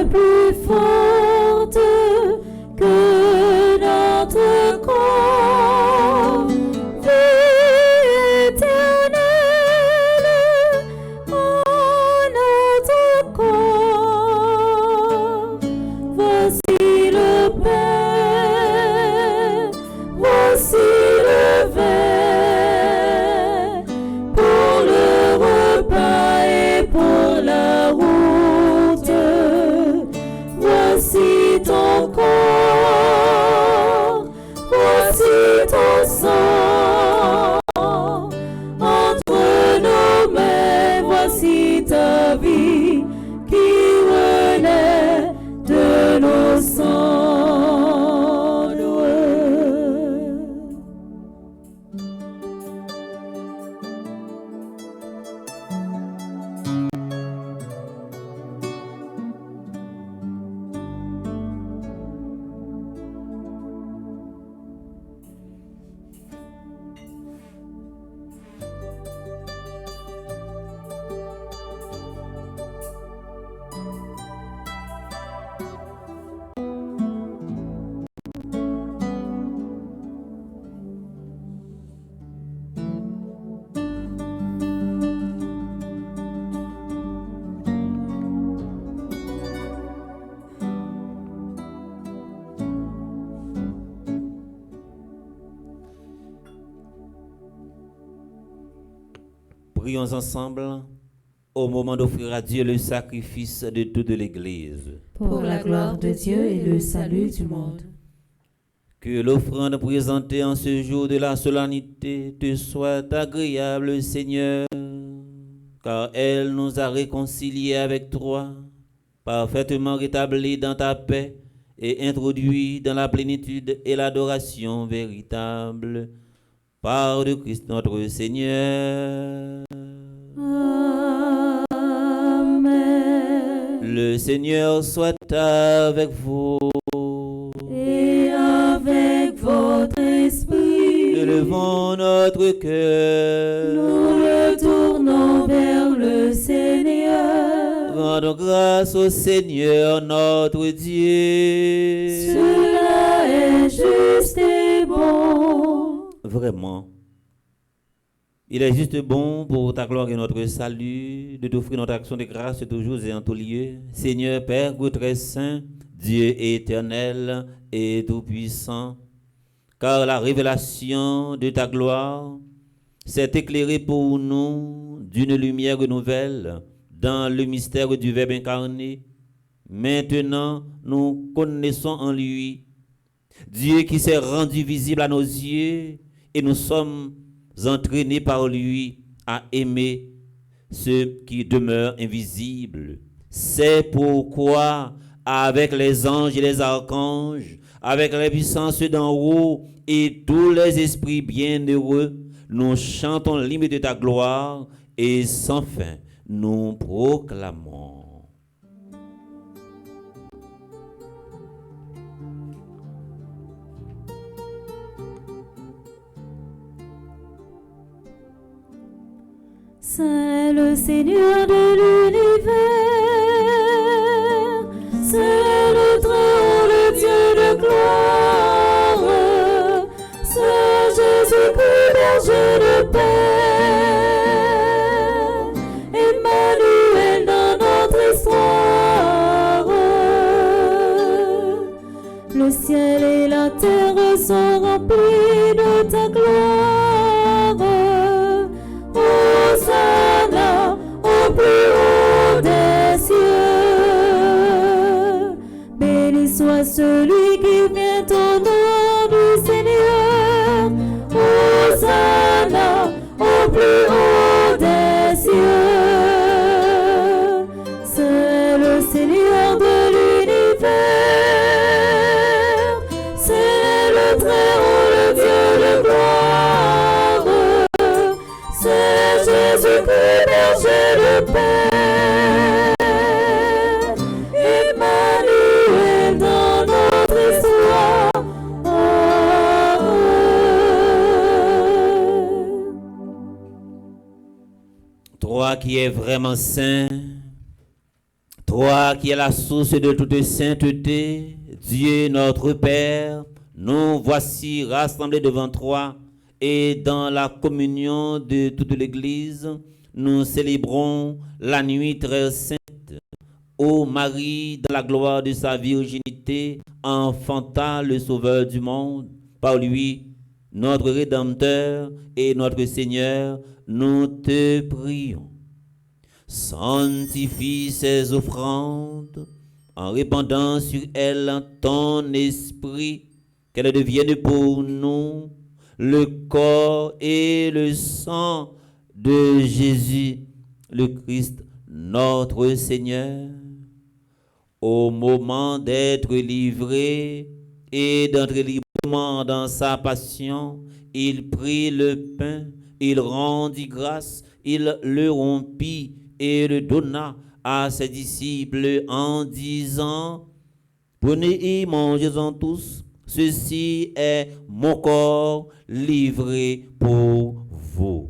plus forte que notre corps. Vie éternelle en notre corps. Voici le pain, voici le verre, pour le repas et pour la route. Voici ton corps, voici ton sang. Entre nos mains, voici ta vie qui renaît de nos cendres. Prions ensemble au moment d'offrir à Dieu le sacrifice de toute l'Église. Pour la gloire de Dieu et le salut du monde. Que l'offrande présentée en ce jour de la solennité te soit agréable, Seigneur, car elle nous a réconciliés avec toi, parfaitement rétablis dans ta paix et introduits dans la plénitude et l'adoration véritable. Par le Christ notre Seigneur. Amen. Le Seigneur soit avec vous. Et avec votre esprit. Élevons notre cœur. Nous le tournons vers le Seigneur. Rendons grâce au Seigneur notre Dieu. Cela est juste et bon. Vraiment, il est juste bon pour ta gloire et notre salut de t'offrir notre action de grâce toujours et en tout lieu. Seigneur Père, très saint, Dieu éternel et tout-puissant, car la révélation de ta gloire s'est éclairée pour nous d'une lumière nouvelle dans le mystère du Verbe incarné. Maintenant, nous connaissons en lui Dieu qui s'est rendu visible à nos yeux et nous sommes entraînés par lui à aimer ceux qui demeurent invisibles. C'est pourquoi, avec les anges et les archanges, avec les puissances d'en haut et tous les esprits bienheureux, nous chantons l'hymne de ta gloire et sans fin nous proclamons. C'est le Seigneur de l'univers, c'est le Très-Haut, le Dieu de gloire, c'est Jésus-Christ, berger de paix, Emmanuel dans notre histoire. Le ciel et la terre sont remplis de ta gloire. Hosanna au plus haut des cieux. Béni soit celui qui vient au nom du Seigneur. Hosanna au plus haut des cieux. C'est le Seigneur de l'univers. C'est le Très-Haut, le Dieu de gloire. C'est Jésus-Christ, berger de paix, Emmanuel dans notre histoire. Toi qui es vraiment saint, Toi qui es la source de toute sainteté, Dieu notre Père, nous voici rassemblés devant toi et dans la communion de toute l'Église, nous célébrons la nuit très sainte. Ô Marie, dans la gloire de sa virginité, enfanta le Sauveur du monde. Par lui, notre Rédempteur et notre Seigneur, nous te prions. Sanctifie ces offrandes en répandant sur elles ton esprit, qu'elles deviennent pour nous le corps et le sang de Jésus, le Christ, notre Seigneur. Au moment d'être livré et d'entrer librement dans sa passion, il prit le pain, il rendit grâce, il le rompit et le donna à ses disciples en disant: prenez et mangez-en tous, ceci est mon corps livré pour vous.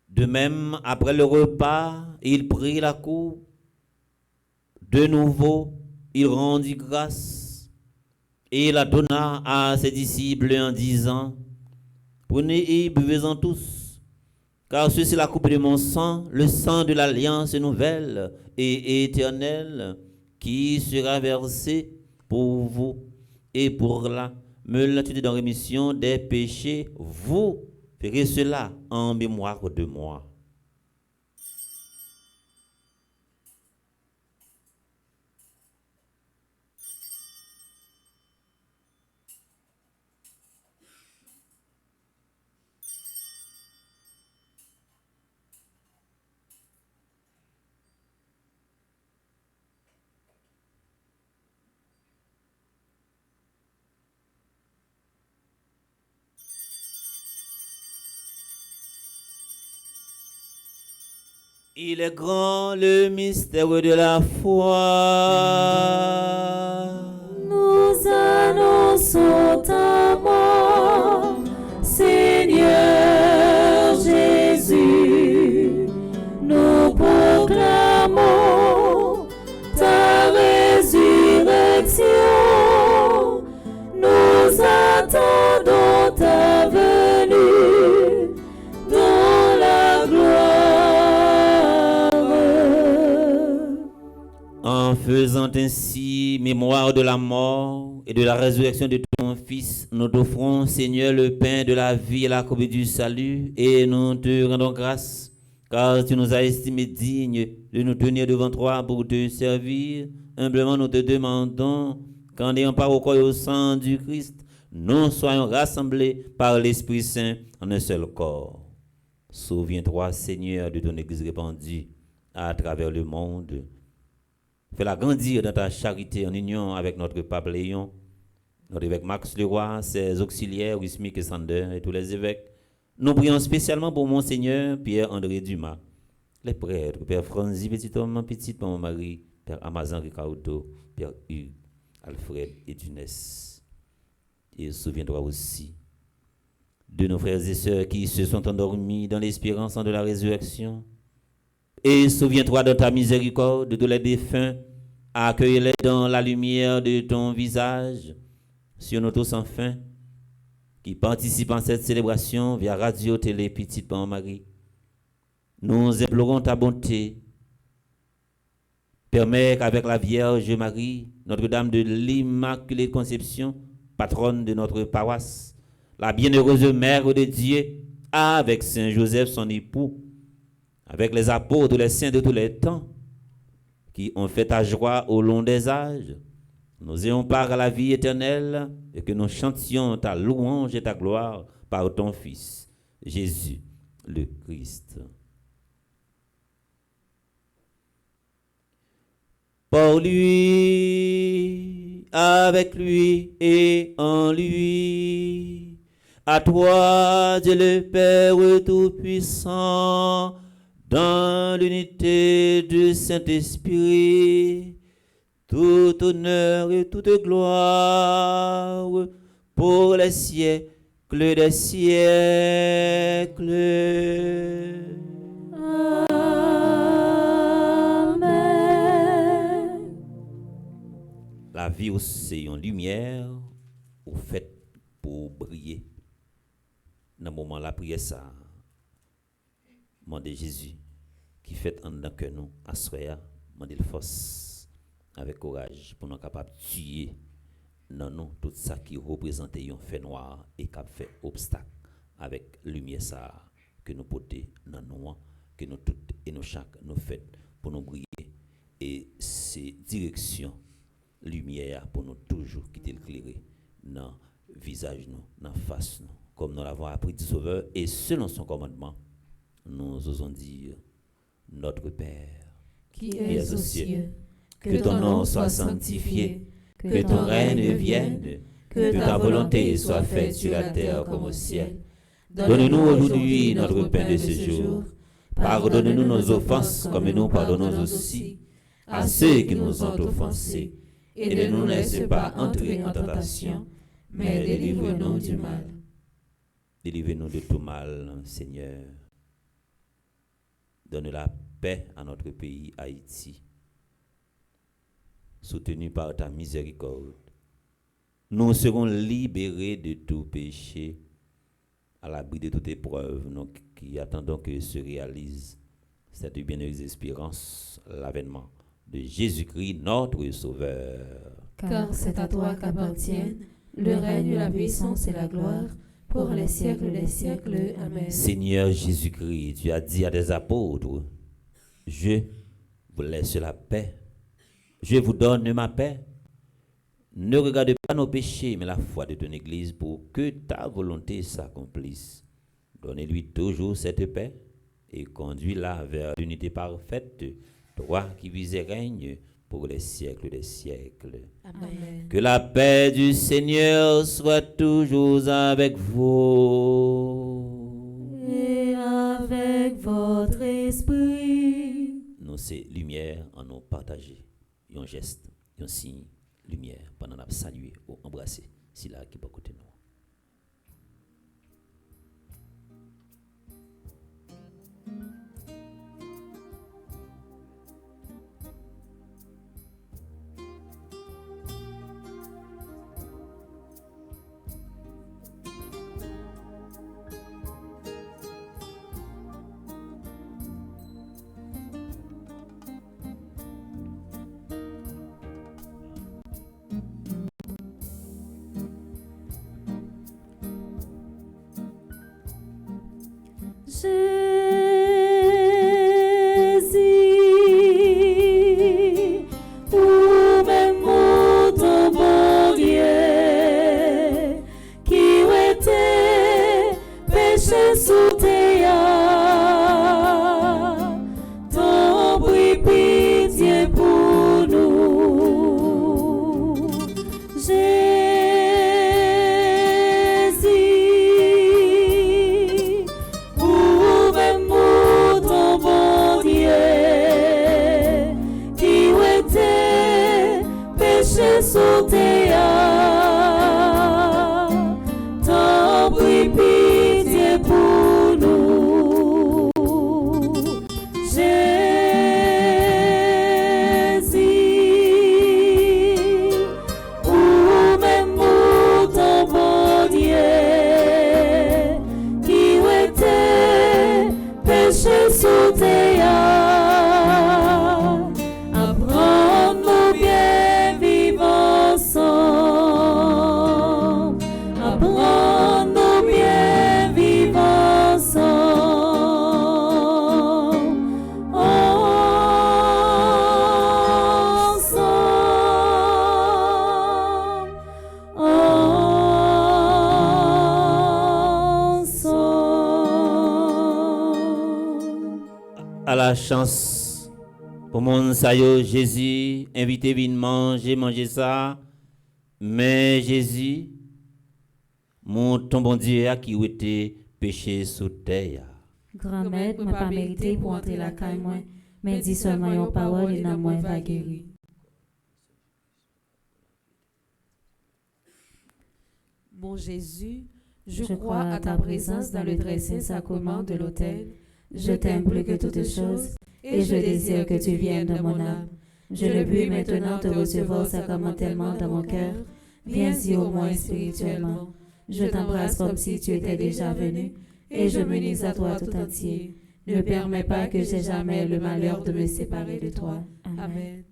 De même, après le repas, il prit la coupe. De nouveau, il rendit grâce et la donna à ses disciples en disant: prenez et buvez-en tous, car ceci est la coupe de mon sang, le sang de l'alliance nouvelle et éternelle, qui sera versé pour vous et pour la multitude en rémission des péchés. Vous ferez cela en mémoire de moi. Il est grand le mystère de la foi. Nous annonçons ta mort, Seigneur Jésus. Nous proclamons ta résurrection. Nous attendons ta venue dans la gloire. En faisant ainsi mémoire de la mort et de la résurrection de ton Fils, nous t'offrons, Seigneur, le pain de la vie et la coupe du salut, et nous te rendons grâce, car tu nous as estimés dignes de nous tenir devant toi pour te servir. Humblement, nous te demandons qu'en ayant part au corps et au sang du Christ, nous soyons rassemblés par l'Esprit Saint en un seul corps. Souviens-toi, Seigneur, de ton Église répandue à travers le monde. Fais-la grandir dans ta charité en union avec notre pape Léon, notre évêque Max Leroy, ses auxiliaires, Wismic et Sander et tous les évêques. Nous prions spécialement pour Monseigneur Pierre-André Dumas, les prêtres, Père Franzi Petit-Homme, Petite Maman Marie, Père Amazon Ricardo, Père Hugues, Alfred et Dunès. Et souviens-toi aussi de nos frères et sœurs qui se sont endormis dans l'espérance de la résurrection. Et souviens-toi de ta miséricorde de tous les défunts, accueille-les dans la lumière de ton visage, sur nous tous enfin, qui participent à cette célébration via Radio Télé Petite Maman Marie. Nous implorons ta bonté. Permets qu'avec la Vierge Marie, Notre-Dame de l'Immaculée Conception, patronne de notre paroisse, la bienheureuse Mère de Dieu, avec Saint Joseph son époux, avec les apôtres, les saints de tous les temps, qui ont fait ta joie au long des âges, nous ayons part à la vie éternelle et que nous chantions ta louange et ta gloire par ton Fils, Jésus le Christ. Par lui, avec lui et en lui. À toi, Dieu le Père Tout-Puissant, dans l'unité du Saint-Esprit, tout honneur et toute gloire pour les siècles des siècles. Amen. La vie c'est une lumière au fait pour briller. Dans le moment de la prière, ça, demande Jésus qui fait en dedans que nous, à soir, demande force avec courage pour nous capables de tuer dans nous tout ça qui représente un fait noir et qui fait obstacle avec lumière ça que nous portons dans nous, que nous toutes et nous chaque nous fait pour nous briller. Et c'est direction lumière pour nous toujours quitter le clairé dans le visage nous, dans la face nous, comme nous l'avons appris du Sauveur, et selon son commandement, nous osons dire, notre Père, Qui es aux cieux, que ton nom soit sanctifié, que ton règne vienne, que ta volonté soit faite sur la terre comme au ciel. Donne-nous aujourd'hui notre pain de ce jour. Pardonne-nous nos offenses comme nous pardonnons aussi à ceux qui nous ont offensés. Et ne nous laisse pas entrer en tentation, mais délivre-nous du mal. Délivre-nous de tout mal, Seigneur. Donne la paix à notre pays, Haïti. Soutenu par ta miséricorde, nous serons libérés de tout péché, à l'abri de toute épreuve, nous qui attendons que se réalise cette bienheureuse espérance, l'avènement de Jésus-Christ, notre Sauveur. Car c'est à toi qu'appartiennent le règne, la puissance et la gloire pour les siècles des siècles. Amen. Seigneur Jésus-Christ, tu as dit à des apôtres, je vous laisse la paix, je vous donne ma paix. Ne regarde pas nos péchés, mais la foi de ton Église pour que ta volonté s'accomplisse. Donne-lui toujours cette paix et conduis-la vers l'unité parfaite, toi qui vis et règnes pour les siècles des siècles. Amen. Que la paix du Seigneur soit toujours avec vous. Et avec votre esprit. Nous, c'est lumière en nous partager. Un geste, un signe, lumière, pendant qu'on a salué ou embrassé. C'est là qui peut côté nous. Jésus, ou même ton bon Dieu, qui était péché sous tes ton prie pitié pour nous. Jésus, ouvre mon ton bon Dieu, qui était péché sous tes ton prie pitié pour nous. Jésus, ou même ton bon Dieu, qui était péché sous tes apprends-nous bien vivre ensemble, apprends-nous bien vivre ensemble, À la chance Pour mon sayo, Jésus, invité vin manger ça. Mais Jésus, mon ton bon Dieu a qui était péché sous terre. Grand-mère, moi pas mérité pour entrer la caille moi, mais dis seulement une parole et dans moi va guérir. Mon Jésus, je crois à ta présence dans le très saint sacrement de l'autel. Je t'aime plus que toutes choses et je désire que tu viennes dans mon âme. Je ne puis maintenant te recevoir sacramentellement dans mon cœur. Viens-y au moins spirituellement. Je t'embrasse comme si tu étais déjà venu et je m'unis à toi tout entier. Ne permets pas que j'aie jamais le malheur de me séparer de toi. Amen.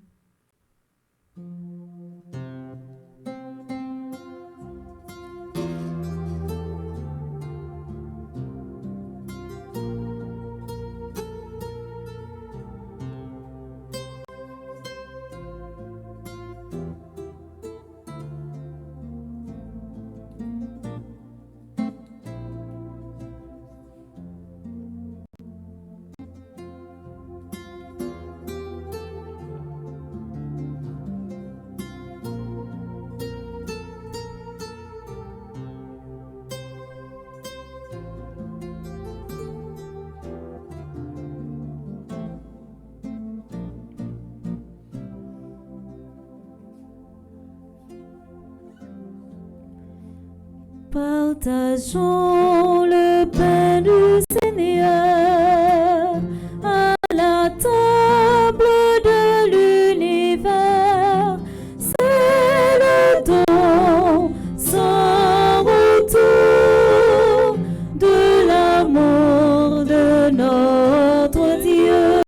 Partageons le pain du Seigneur à la table de l'univers. C'est le don sans retour de l'amour de notre Dieu.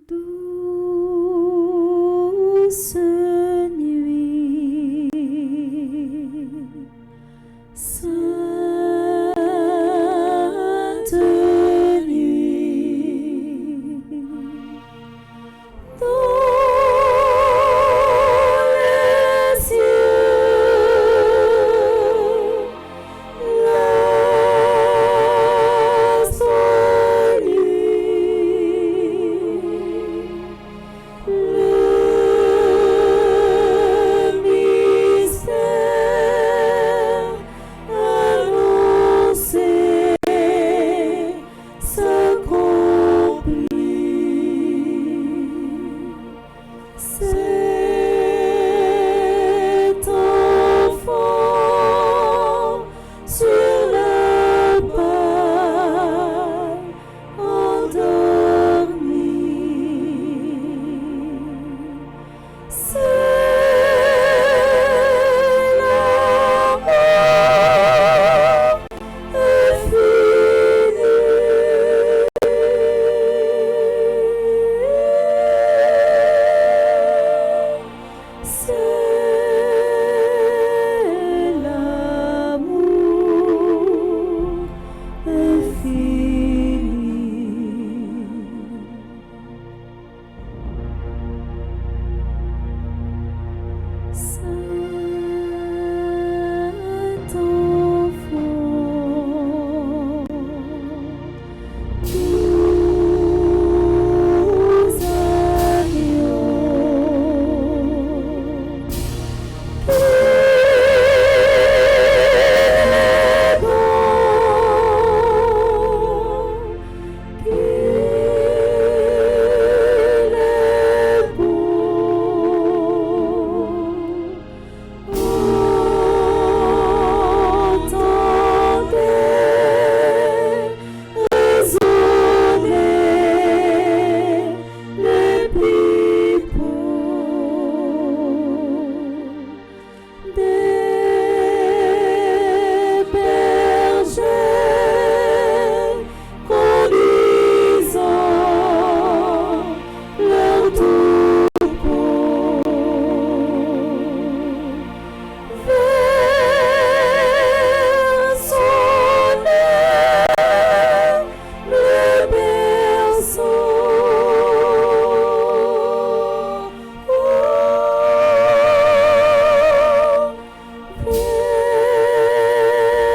Douce nuit, sainte nuit, dans les cieux, l'astre le mystère annoncé s'accomplit. Cet enfant sur la paille endormi, c'est l'amour infini. C'est l'amour infini. Saint enfant, nous allions, qu'il est bon, qu'il est beau. Entendez résonner les pipeaux des bergers conduisant leurs troupeaux vers son aile, le berceau.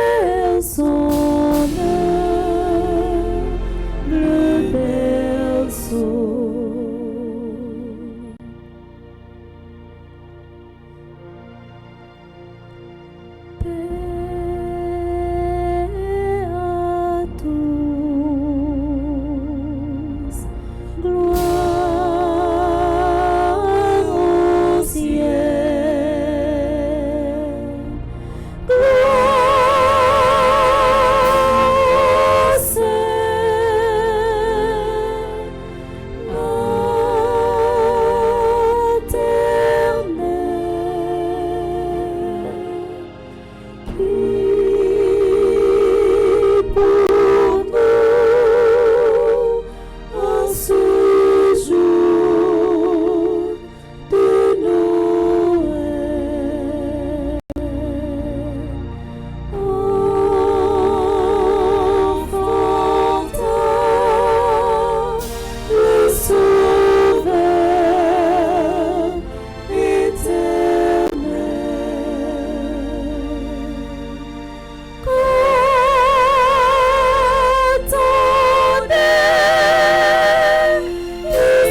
Vers son aile, le berceau. Paix à tous, gloire au ciel, gloire au maternel, qui pour nous en ce jour de Noël, enfanta le Sauveur éternel. Qu'entendez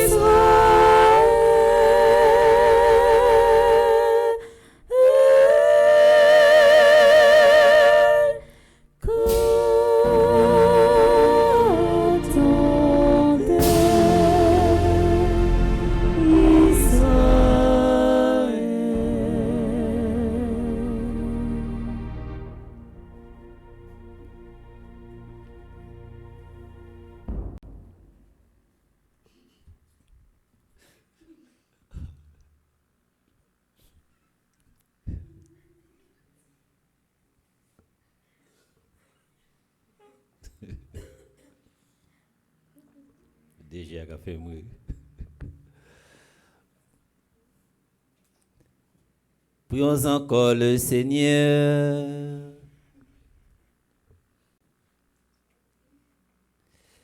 Israël, Déjà, qu'a fait moi. Prions encore le Seigneur.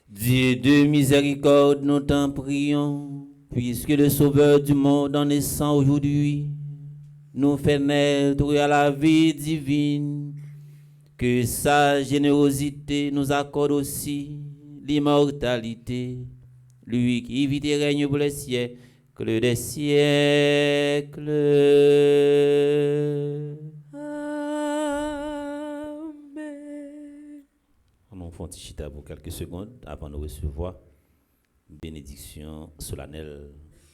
Dieu de miséricorde, nous t'en prions, puisque le Sauveur du monde en naissant aujourd'hui nous fait naître à la vie divine, que sa générosité nous accorde aussi l'immortalité, lui qui vit et règne pour les siècles des siècles. Amen. On fait un petit chita pour quelques secondes avant de recevoir une bénédiction solennelle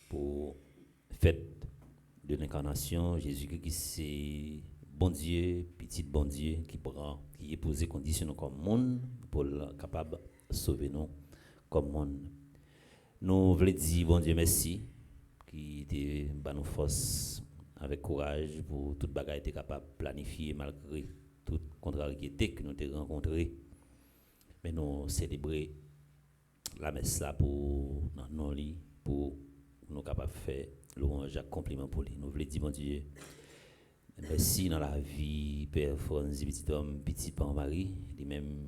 pour fête de l'incarnation. Jésus-Christ qui c'est bon Dieu, petit bon Dieu qui prend, qui est posé condition comme monde pour capable de sauver nous comme monde. Nous voulons dire bon Dieu merci qui te bat nous force avec courage pour toute bagaille était capable de planifier malgré toute contrariété que nous avons rencontrée. Mais nous célébrer la messe là pour nos lits, pour nous capables de faire louange, compliment pour lui. Nous voulons dire, bon Dieu, merci dans la vie, Père Franzi, petit homme, petit pan Marie, lui-même,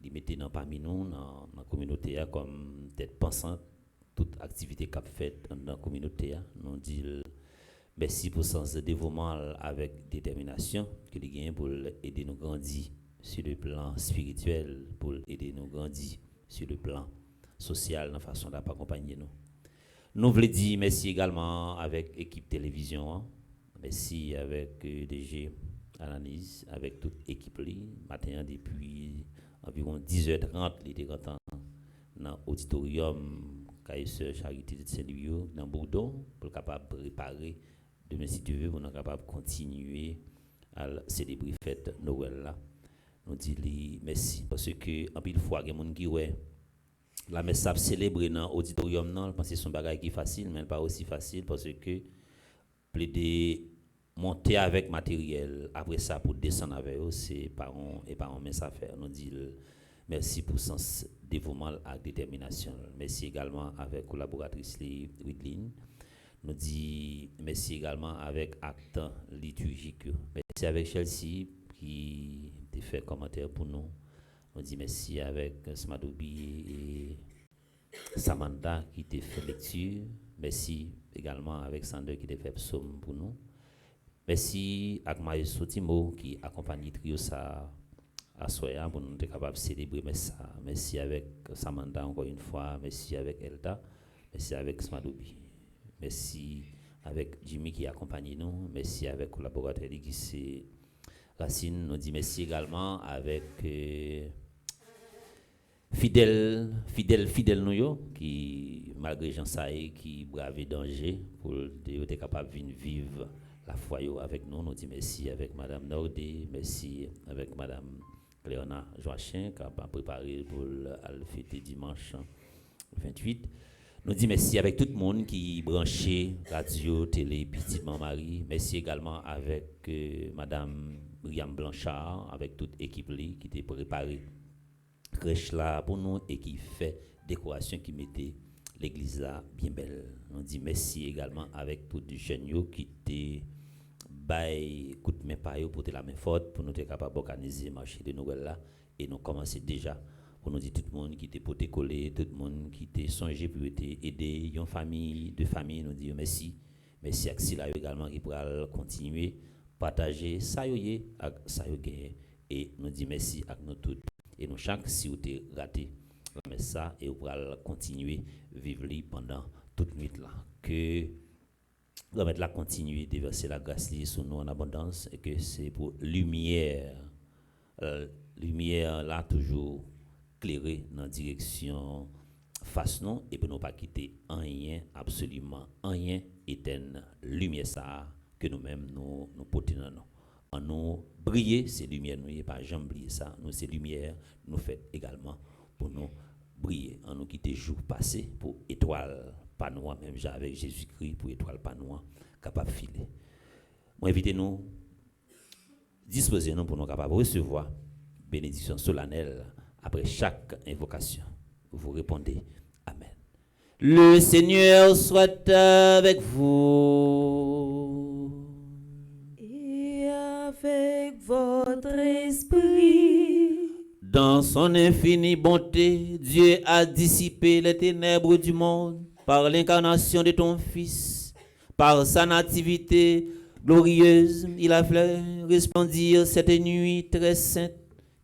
il mettait parmi nous, dans la communauté, comme tête pensante, toute activité qu'a faite dans la communauté. Nous disons merci pour sens de dévouement avec détermination qu'il gagne pour aider nous grandir sur le plan spirituel, pour aider nous grandir sur le plan social, dans façon d'accompagner nous. Nous voulons dire merci également avec l'équipe télévision, merci avec DG Analyse, avec toute l'équipe matin depuis environ 10h30, il était dans l'auditorium KSE Charité de Saint-Louis dans Bourdon pour capable préparer demain si Dieu veut, pour nous capable continuer à célébrer fête Noël là. Nous disons merci parce que en pile fois il y a des gens qui ouais la messe a célébré dans l'auditorium non, je pense que c'est un bagage qui est facile mais pas aussi facile parce que plaider monter avec matériel après ça pour descendre avec eux c'est parents et parents mais ça faire. Nous disons merci pour sens dévouement et détermination. Merci également avec collaboratrice Ridline. Nous disons merci également avec acte liturgique. Merci avec Chelsea qui a fait commentaire pour nous. On dit merci avec Smadoubi et Samantha qui a fait lecture. Merci également avec Sander qui a fait psaume pour nous. Merci avec Maïso Timo qui accompagne Trio ça à Soya pour nous être capables de célébrer ça. Merci avec Samantha encore une fois. Merci avec Elda. Merci avec Smadoubi. Merci avec Jimmy qui accompagne nous. Merci avec collaborateur qui c'est Racine. Nous dit merci également avec fidèle nous qui malgré Jean Saï qui brave danger pour être capable de vivre la foi avec nous. Nous dit merci avec Madame Nordé. Merci avec Madame Léona Joachim qui a préparé pour le fêter dimanche 28. Nous disons merci avec tout le monde qui branché radio, télé, petite Marie. Merci également avec Madame Briam Blanchard, avec toute l'équipe qui était préparée crèche là pour nous et qui fait décoration qui mettait l'église là bien belle. Nous disons merci également avec tous les jeunes qui étaient bail coup de main par eux pour la main forte pour nous être capable d'organiser le marché de Noël là et nous commencer déjà pour nous dire tout le monde qui était poté collé, tout le monde qui était songé pour aider une famille, deux familles, nous disons merci. Merci à Xila également qui pourra continuer partager ça et ça et nous disons merci à nous tous et nous chaque si vous avez raté mais ça et vous pourra continuer vivre pendant toute nuit là que nous allons continuer de verser la grâce sur nous en abondance et que c'est pour lumière là toujours éclairer dans la direction face nous et pour ne pas quitter rien absolument rien éteindre lumière ça que nous-mêmes nous portons dans nous en nous briller c'est lumière nous et pas jamais briller ça nous c'est lumière nous fait également pour nous briller en nous quitter jour passé pour étoile pas noir même avec Jésus-Christ pour étoile pas noir capable filer moi invitez nous disposez nous pour nous capable recevoir bénédiction solennelle après chaque invocation. Vous répondez Amen. Le Seigneur soit avec vous. Et avec votre esprit. Dans son infinie bonté, Dieu a dissipé les ténèbres du monde par l'incarnation de ton Fils. Par sa nativité glorieuse, il a fait resplendir cette nuit très sainte,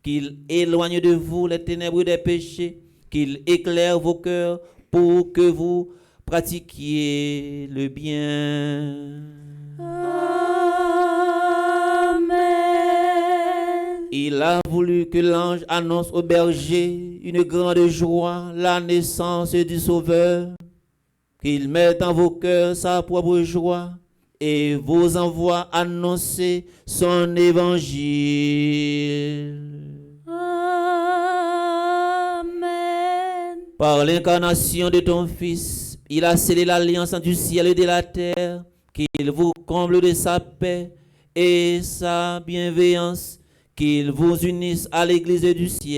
qu'il éloigne de vous les ténèbres des péchés, qu'il éclaire vos cœurs pour que vous pratiquiez le bien. Amen. Il a voulu que l'ange annonce au berger une grande joie, la naissance du Sauveur, qu'il mette en vos cœurs sa propre joie et vous envoie annoncer son évangile. Amen. Par l'incarnation de ton Fils, il a scellé l'alliance du ciel et de la terre, qu'il vous comble de sa paix et sa bienveillance, qu'il vous unisse à l'église du ciel.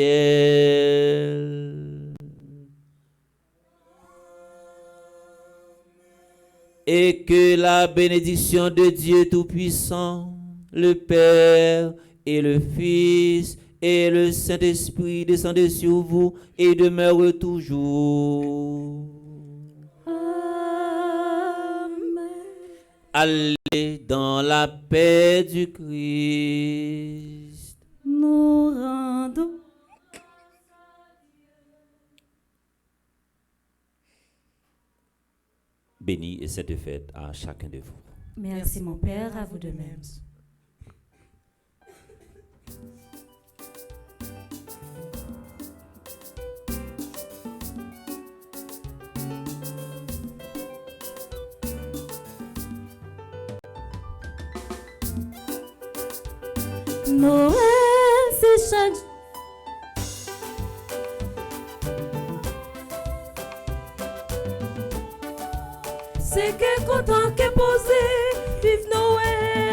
Et que la bénédiction de Dieu Tout-Puissant, le Père et le Fils et le Saint-Esprit descendent sur vous et demeurent toujours. Allez dans la paix du Christ. Nous rendons. Béni et cette fête à chacun de vous. Merci mon Père, à vous de même. Noël, c'est chaque c'est que content qu'est posé, vive Noël.